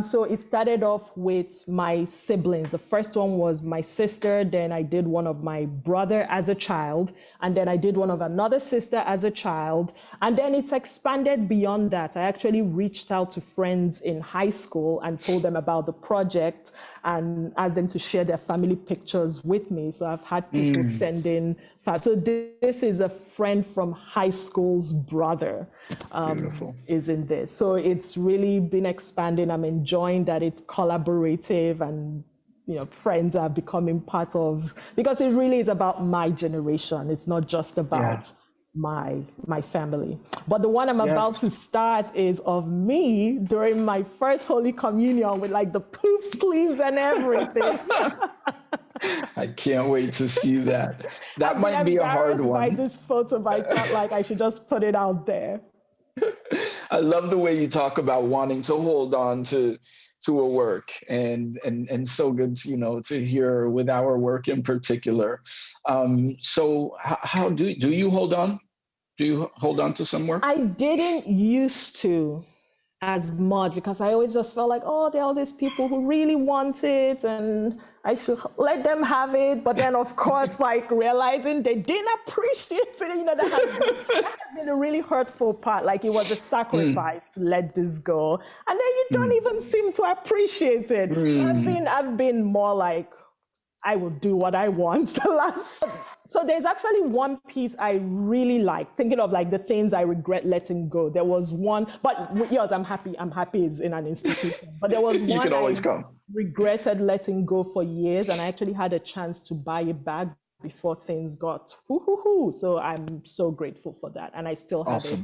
So it started off with my siblings. The first one was my sister. Then I did one of my brother as a child. And then I did one of another sister as a child. And then it expanded beyond that. I actually reached out to friends in high school and told them about the project and asked them to share their family pictures with me. So I've had people send in. So this is a friend from high school's brother is in this. So it's really been expanding. I'm enjoying that it's collaborative, and friends are becoming part of, because it really is about my generation. It's not just about my family. But the one I'm about to start is of me during my first Holy Communion with like the poof sleeves and everything. I can't wait to see that. That might be a hard one. By this photo, but I felt like I should just put it out there. I love the way you talk about wanting to hold on to a work, and so good, to hear with our work in particular. So how do you hold on? Do you hold on to some work? I didn't used to as much, because I always just felt like, oh, there are all these people who really want it and I should let them have it. But then, of course, like realizing they didn't appreciate it, that has been a really hurtful part. Like it was a sacrifice to let this go. And then you don't even seem to appreciate it. So I've been more like, I will do what I want. So there's actually one piece I really like, thinking of like the things I regret letting go. There was one, but yours, I'm happy is in an institution. But there was one you can always come. Regretted letting go for years, and I actually had a chance to buy it back before things got whoo. So I'm so grateful for that, and I still have it.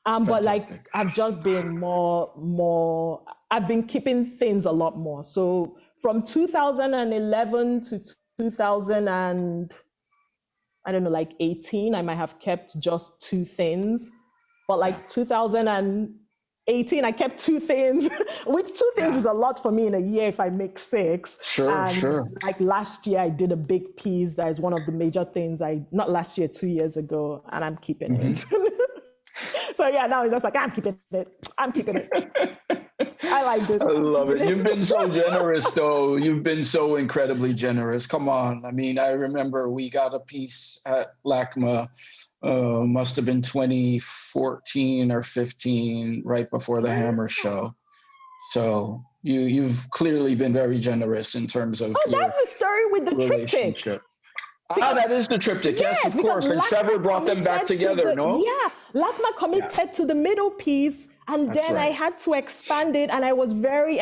But like I've just been more. I've been keeping things a lot more. So from 2011 to 2018, I might have kept just 2 things. But like 2018, I kept 2 things, which 2 things is a lot for me in a year if I make 6. Sure. Like last year, I did a big piece that is one of the major things not last year, 2 years ago, and I'm keeping it. So yeah, now it's just like, I'm keeping it. I like this. I love it. You've been so generous, though. You've been so incredibly generous. Come on. I mean, I remember we got a piece at LACMA, must have been 2014 or 15, right before the Hammer show. So you've clearly been very generous in terms of that's the story with the triptych. That is the triptych. Yes, of course. And Trevor brought them back together, no? Yeah, LACMA committed to the middle piece, and then I had to expand it, and I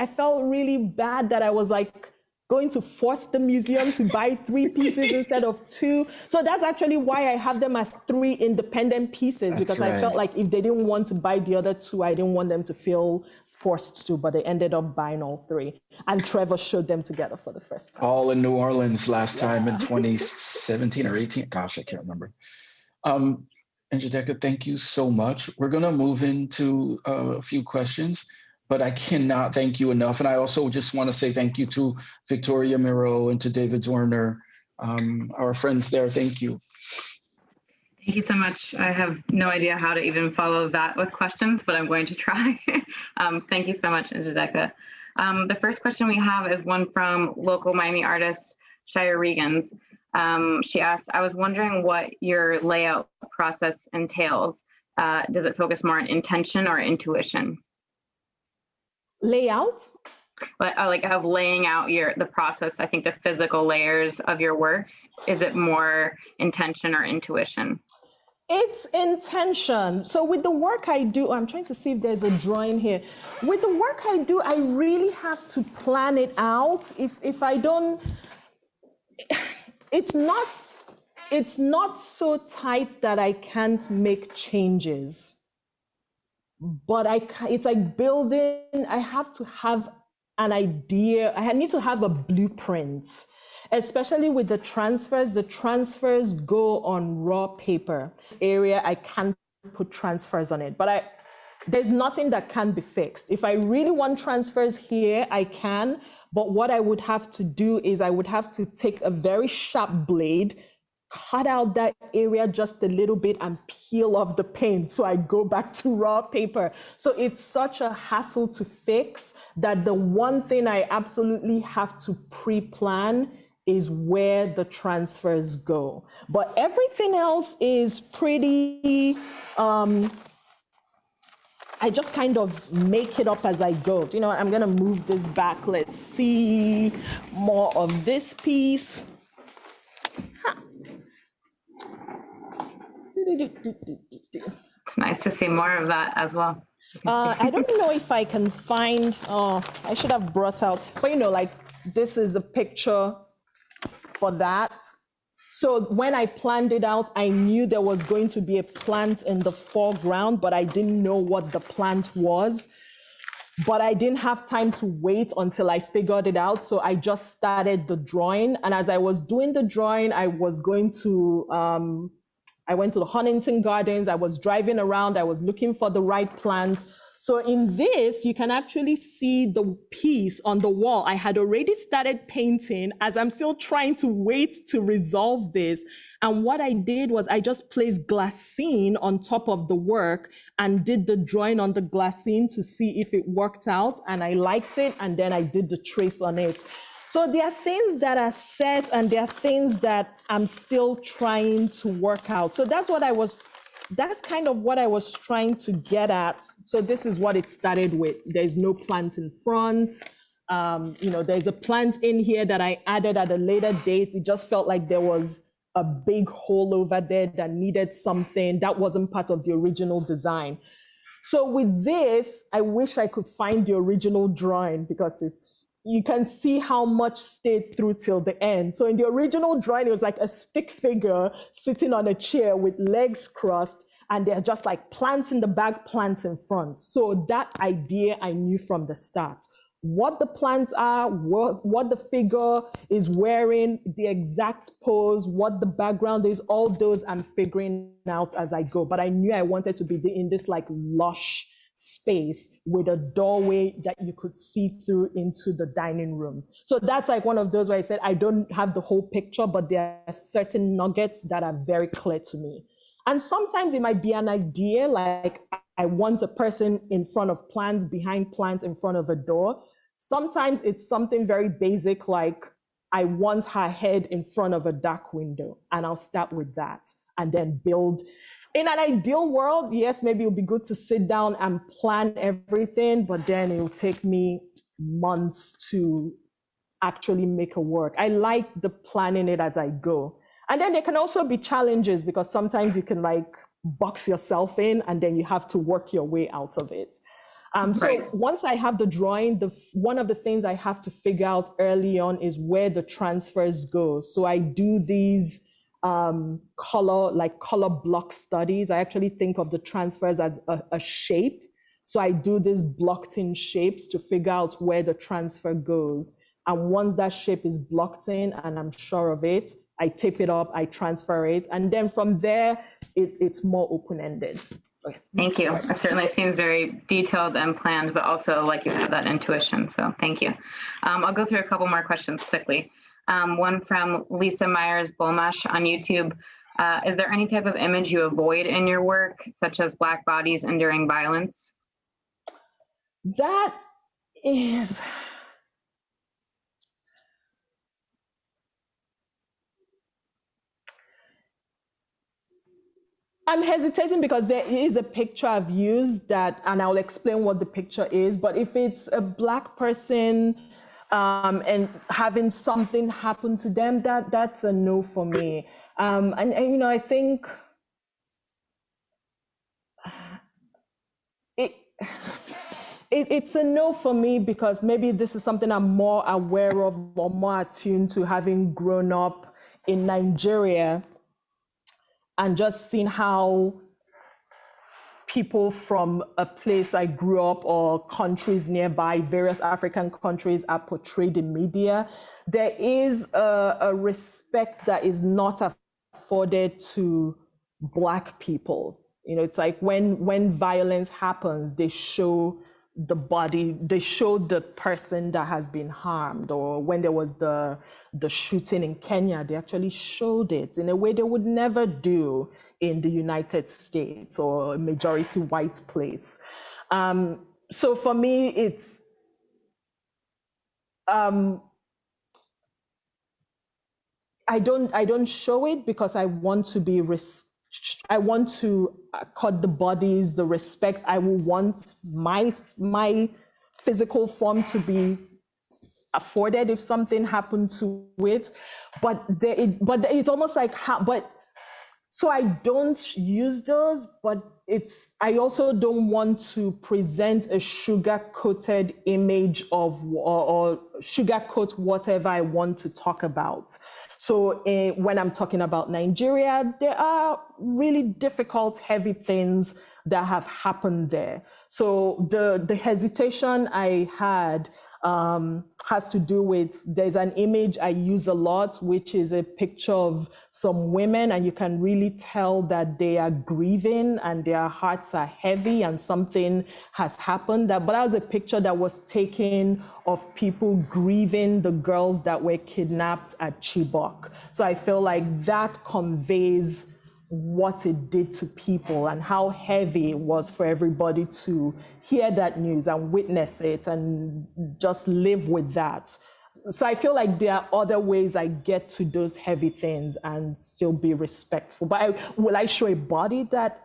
felt really bad that I was like going to force the museum to buy 3 pieces instead of 2. So that's actually why I have them as 3 independent pieces, because I felt like if they didn't want to buy the other 2, I didn't want them to feel forced to, but they ended up buying all 3. And Trevor showed them together for the first time. All in New Orleans last time in 2017 or 18. Gosh, I can't remember. Njideka, thank you so much. We're going to move into a few questions, but I cannot thank you enough. And I also just want to say thank you to Victoria Miro and to David Dorner, our friends there. Thank you. Thank you so much. I have no idea how to even follow that with questions, but I'm going to try. Thank you so much, Njideka. The first question we have is one from local Miami artist, Shire Regans. She asked, I was wondering what your layout process entails. Does it focus more on intention or intuition? Layout? Like of laying out the process, I think the physical layers of your works, is it more intention or intuition? It's intention. So with the work I do, I'm trying to see if there's a drawing here. With the work I do, I really have to plan it out. If I don't, it's not so tight that I can't make changes. But it's like building, I have to have an idea. I need to have a blueprint, especially with the transfers. The transfers go on raw paper. This area, I can't put transfers on it, but there's nothing that can be fixed. If I really want transfers here, I can, but what I would have to do is I would have to take a very sharp blade, cut out that area just a little bit and peel off the paint. So I go back to raw paper. So it's such a hassle to fix that the one thing I absolutely have to pre-plan is where the transfers go. But everything else is pretty, I just kind of make it up as I go. You know, I'm gonna move this back. Let's see more of this piece. It's nice to see more of that as well. I don't know if I can find, I should have brought out, but you know, like this is a picture for that. So when I planned it out, I knew there was going to be a plant in the foreground, but I didn't know what the plant was. But I didn't have time to wait until I figured it out. So I just started the drawing. And as I was doing the drawing, I was going to, I went to the Huntington Gardens. I was driving around. I was looking for the right plant. So in this, you can actually see the piece on the wall. I had already started painting as I'm still trying to wait to resolve this. And what I did was I just placed glassine on top of the work and did the drawing on the glassine to see if it worked out. And I liked it. And then I did the trace on it. So there are things that are set and there are things that I'm still trying to work out. So that's kind of what I was trying to get at. So this is what it started with. There's no plant in front. There's a plant in here that I added at a later date. It just felt like there was a big hole over there that needed something that wasn't part of the original design. So with this, I wish I could find the original drawing, because you can see how much stayed through till the end. So in the original drawing, it was like a stick figure sitting on a chair with legs crossed, and they're just like plants in the back, plants in front. So that idea I knew from the start. What the plants are, what the figure is wearing, the exact pose, what the background is, all those I'm figuring out as I go. But I knew I wanted to be in this like lush space with a doorway that you could see through into the dining room. So that's like one of those where I said, I don't have the whole picture, but there are certain nuggets that are very clear to me. And sometimes it might be an idea, like I want a person in front of plants, behind plants, in front of a door. Sometimes it's something very basic, like I want her head in front of a dark window, and I'll start with that and then build. In an ideal world, yes, maybe it'll be good to sit down and plan everything, but then it'll take me months to actually make it work. I like the planning it as I go. And then there can also be challenges, because sometimes you can like box yourself in and then you have to work your way out of it. So once I have the drawing, one of the things I have to figure out early on is where the transfers go. So I do these color block studies. I actually think of the transfers as a shape. So I do these blocked in shapes to figure out where the transfer goes. And once that shape is blocked in and I'm sure of it, I tape it up, I transfer it. And then from there, it's more open-ended. Okay. Thank you. It certainly seems very detailed and planned, but also like you have that intuition. So thank you. I'll go through a couple more questions quickly. One from Lisa Myers-Bolmash on YouTube. Is there any type of image you avoid in your work, such as Black bodies enduring violence? That is... I'm hesitating because there is a picture I've used that, and I'll explain what the picture is, but if it's a Black person and having something happen to them, that's a no for me. And I think it's a no for me, because maybe this is something I'm more aware of or more attuned to, having grown up in Nigeria and just seeing how people from a place I grew up or countries nearby, various African countries, are portrayed in media. There is a respect that is not afforded to Black people. It's like when violence happens, they show the body, they show the person that has been harmed. Or when there was the shooting in Kenya, they actually showed it in a way they would never do in the United States or a majority white place. So for me, it's I don't show it because I want to be I want to cut the bodies, the respect. I will want my physical form to be afforded if something happened to it, but it's almost like so I don't use those, but I also don't want to present a sugar-coated image of or sugarcoat whatever I want to talk about. So when I'm talking about Nigeria, there are really difficult, heavy things that have happened there. So the hesitation I had has to do with, there's an image I use a lot, which is a picture of some women, and you can really tell that they are grieving and their hearts are heavy and something has happened. But that was a picture that was taken of people grieving the girls that were kidnapped at Chibok. So I feel like that conveys what it did to people and how heavy it was for everybody to hear that news and witness it and just live with that. So I feel like there are other ways I get to those heavy things and still be respectful. But will I show a body that?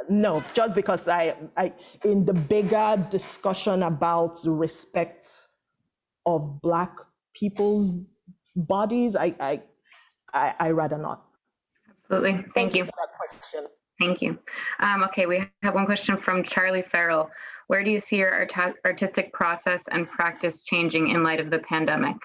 No, just because I in the bigger discussion about respect of Black people's bodies, I rather not. Absolutely. Thank you for that question. Thank you. Okay, we have one question from Charlie Farrell. Where do you see your artistic process and practice changing in light of the pandemic?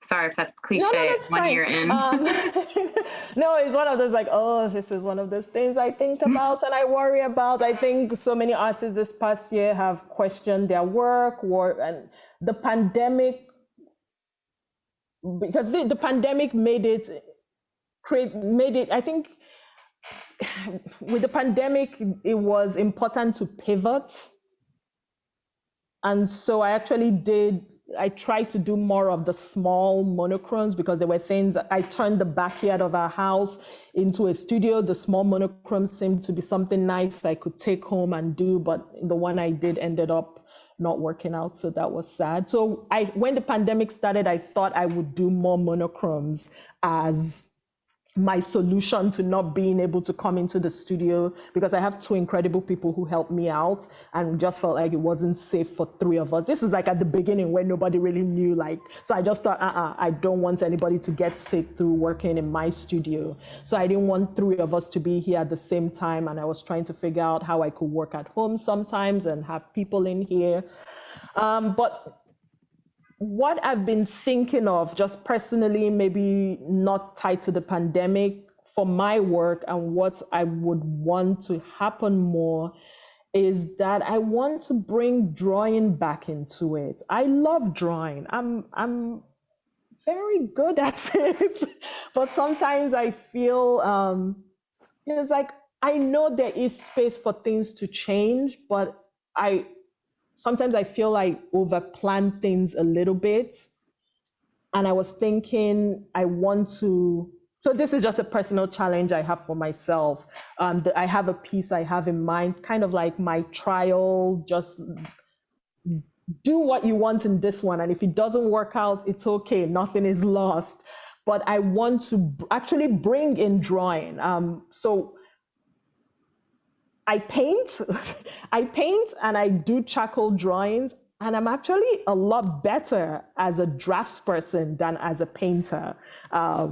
Sorry if that's cliche. No, that's 1 year in. No, it's one of those like, oh, this is one of those things I think about and I worry about. I think so many artists this past year have questioned their work, and the pandemic, because the pandemic made it, I think with the pandemic, it was important to pivot. And so I tried to do more of the small monochromes because there were things, I turned the backyard of our house into a studio. The small monochromes seemed to be something nice I could take home and do, but the one I did ended up not working out, so that was sad. So when the pandemic started, I thought I would do more monochromes as my solution to not being able to come into the studio, because I have two incredible people who helped me out, and just felt like it wasn't safe for three of us. This is like at the beginning when nobody really knew, so I just thought, I don't want anybody to get sick through working in my studio. So I didn't want three of us to be here at the same time, and I was trying to figure out how I could work at home sometimes and have people in here. But what I've been thinking of, just personally, maybe not tied to the pandemic, for my work and what I would want to happen more, is that I want to bring drawing back into it. I love drawing. I'm very good at it, but sometimes I feel it's like I know there is space for things to change, but sometimes I feel like overplan things a little bit. And I was thinking, so this is just a personal challenge I have for myself. I have a piece I have in mind, kind of like my trial, just do what you want in this one. And if it doesn't work out, it's okay, nothing is lost. But I want to actually bring in drawing. So I paint and I do charcoal drawings, and I'm actually a lot better as a draftsperson than as a painter. I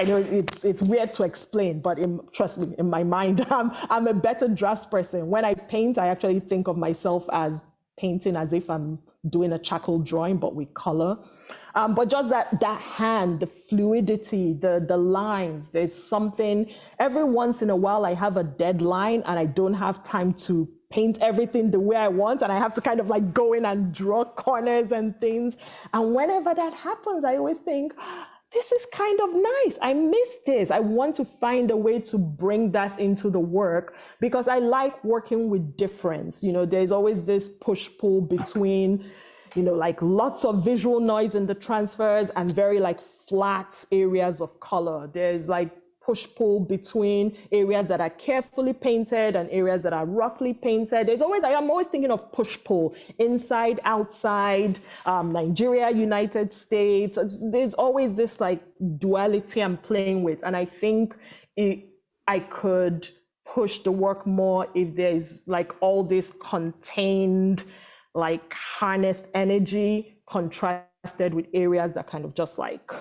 know it's weird to explain, but trust me, in my mind, I'm a better draftsperson. When I paint, I actually think of myself as painting as if I'm doing a charcoal drawing, but with color. But just that hand, the fluidity, the lines, there's something, every once in a while I have a deadline and I don't have time to paint everything the way I want, and I have to kind of like go in and draw corners and things. And whenever that happens, I always think, this is kind of nice. I miss this. I want to find a way to bring that into the work, because I like working with difference. There's always this push-pull between like lots of visual noise in the transfers and very like flat areas of color. There's like push-pull between areas that are carefully painted and areas that are roughly painted. There's always, I'm always thinking of push-pull, inside, outside, Nigeria, United States. There's always this like duality I'm playing with. And I think I could push the work more if there's like all this contained, like harnessed energy contrasted with areas that kind of just like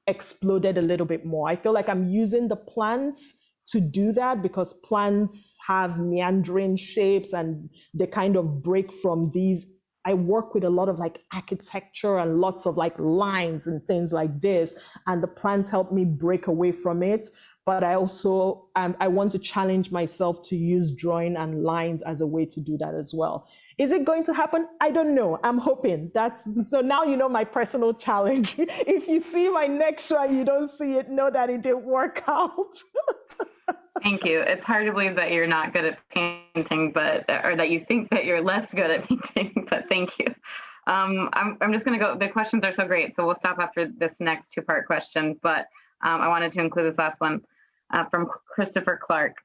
exploded a little bit more. I feel like I'm using the plants to do that, because plants have meandering shapes and they kind of break from these. I work with a lot of like architecture and lots of like lines and things like this, and the plants help me break away from it. But I also, I want to challenge myself to use drawing and lines as a way to do that as well. Is it going to happen? I don't know. I'm hoping. So now you know my personal challenge. If you see my next one, you don't see it, know that it didn't work out. Thank you. It's hard to believe that you're not good at painting, or that you think that you're less good at painting, but thank you. I'm just going to go, the questions are so great, so we'll stop after this next two-part question, but I wanted to include this last one from Christopher Clark.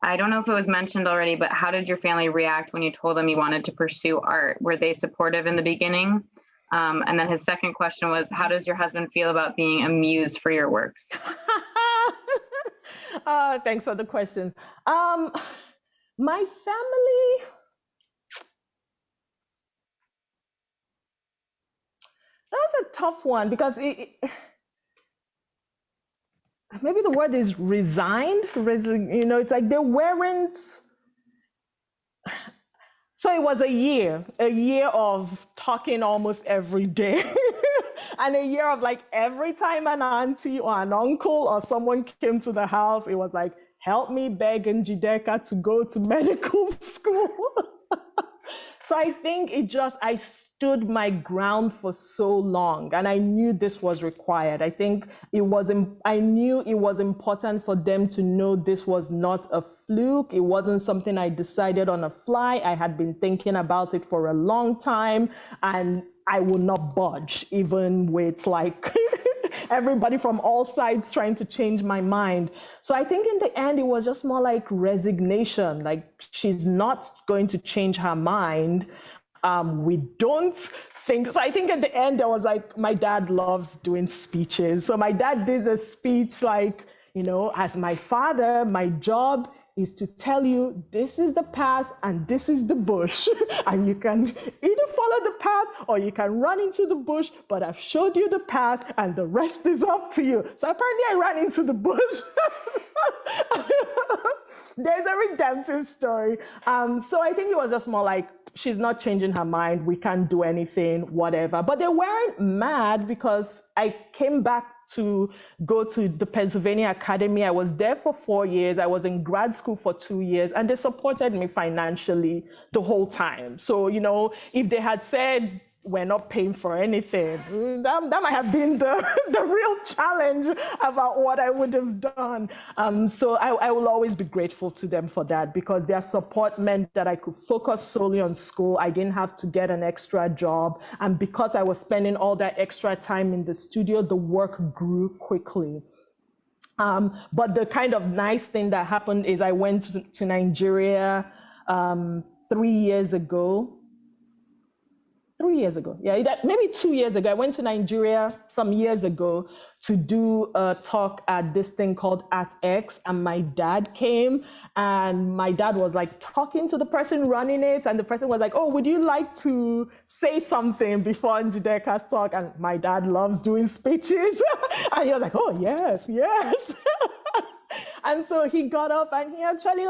I don't know if it was mentioned already, but how did your family react when you told them you wanted to pursue art? Were they supportive in the beginning? And then his second question was, how does your husband feel about being a muse for your works? Thanks for the question. My family, was a tough one because maybe the word is resigned. It's like they weren't. So it was a year of talking almost every day. And a year of like every time an auntie or an uncle or someone came to the house, it was like, help me beg Njideka to go to medical school. So I think I stood my ground for so long, and I knew this was required. I knew it was important for them to know this was not a fluke. It wasn't something I decided on a fly. I had been thinking about it for a long time, and I will not budge, even with like everybody from all sides trying to change my mind. So I think in the end, it was just more like resignation. Like, she's not going to change her mind. We don't think, so I think at the end, there was like, my dad loves doing speeches. So my dad did a speech like, as my father, my job is to tell you this is the path and this is the bush. And you can either follow the path or you can run into the bush, but I've showed you the path and the rest is up to you. So apparently I ran into the bush. There's a redemptive story. So I think it was just more like, she's not changing her mind. We can't do anything, whatever. But they weren't mad because I came back to go to the Pennsylvania Academy. I was there for 4 years. I was in grad school for 2 years, and they supported me financially the whole time. So, if they had said, we're not paying for anything, that might have been the real challenge about what I would have done. So I will always be grateful to them for that, because their support meant that I could focus solely on school. I didn't have to get an extra job. And because I was spending all that extra time in the studio, the work grew quickly. But the kind of nice thing that happened is I went to Nigeria 3 years ago. 3 years ago, maybe 2 years ago. I went to Nigeria some years ago to do a talk at this thing called AtX, and my dad came, and my dad was like talking to the person running it, and the person was like, oh, would you like to say something before Njideka's talk? And my dad loves doing speeches. And he was like, oh, yes. And so he got up and he actually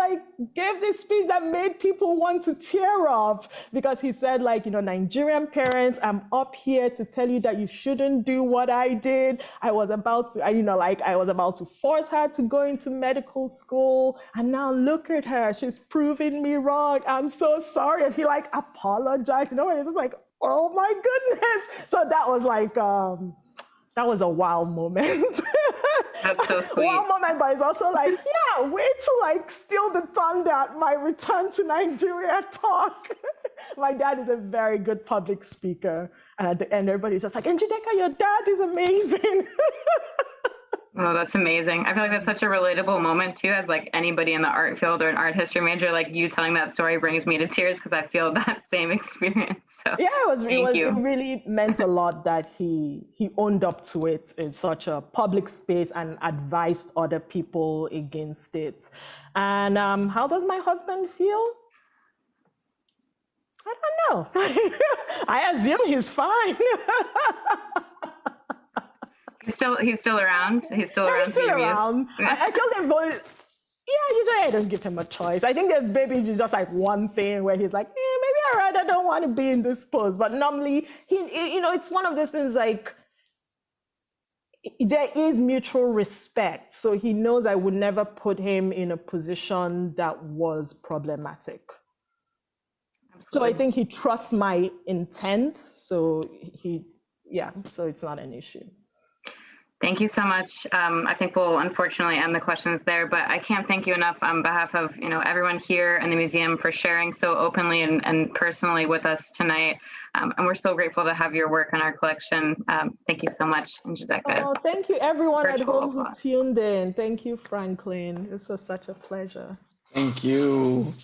gave this speech that made people want to tear up, because he said Nigerian parents, I'm up here to tell you that you shouldn't do what I did. I was about to force her to go into medical school, and now look at her, she's proving me wrong. I'm so sorry. And he apologized, and it was like, oh my goodness. So that was that was a wow moment. That's so sweet. Wow moment, but it's also way to steal the thunder at my return to Nigeria talk. My dad is a very good public speaker. And at the end, everybody's just like, Njideka, your dad is amazing. Oh, that's amazing. I feel like that's such a relatable moment too, as anybody in the art field or an art history major, you telling that story brings me to tears, because I feel that same experience. So yeah, it really meant a lot that he owned up to it in such a public space and advised other people against it. And how does my husband feel? I don't know. I assume he's fine. He's still around. He's still around. He's still around. I feel they both. Yeah, usually I don't give him a choice. I think that maybe it's just one thing where he's like, maybe I rather don't want to be in this post. But normally, it's one of those things there is mutual respect. So he knows I would never put him in a position that was problematic. Absolutely. So I think he trusts my intent. So so it's not an issue. Thank you so much. I think we'll unfortunately end the questions there, but I can't thank you enough on behalf of everyone here in the museum for sharing so openly and personally with us tonight. And we're so grateful to have your work in our collection. Thank you so much, Njideka. Oh, thank you everyone at home who tuned in. Thank you, Franklin. This was such a pleasure. Thank you.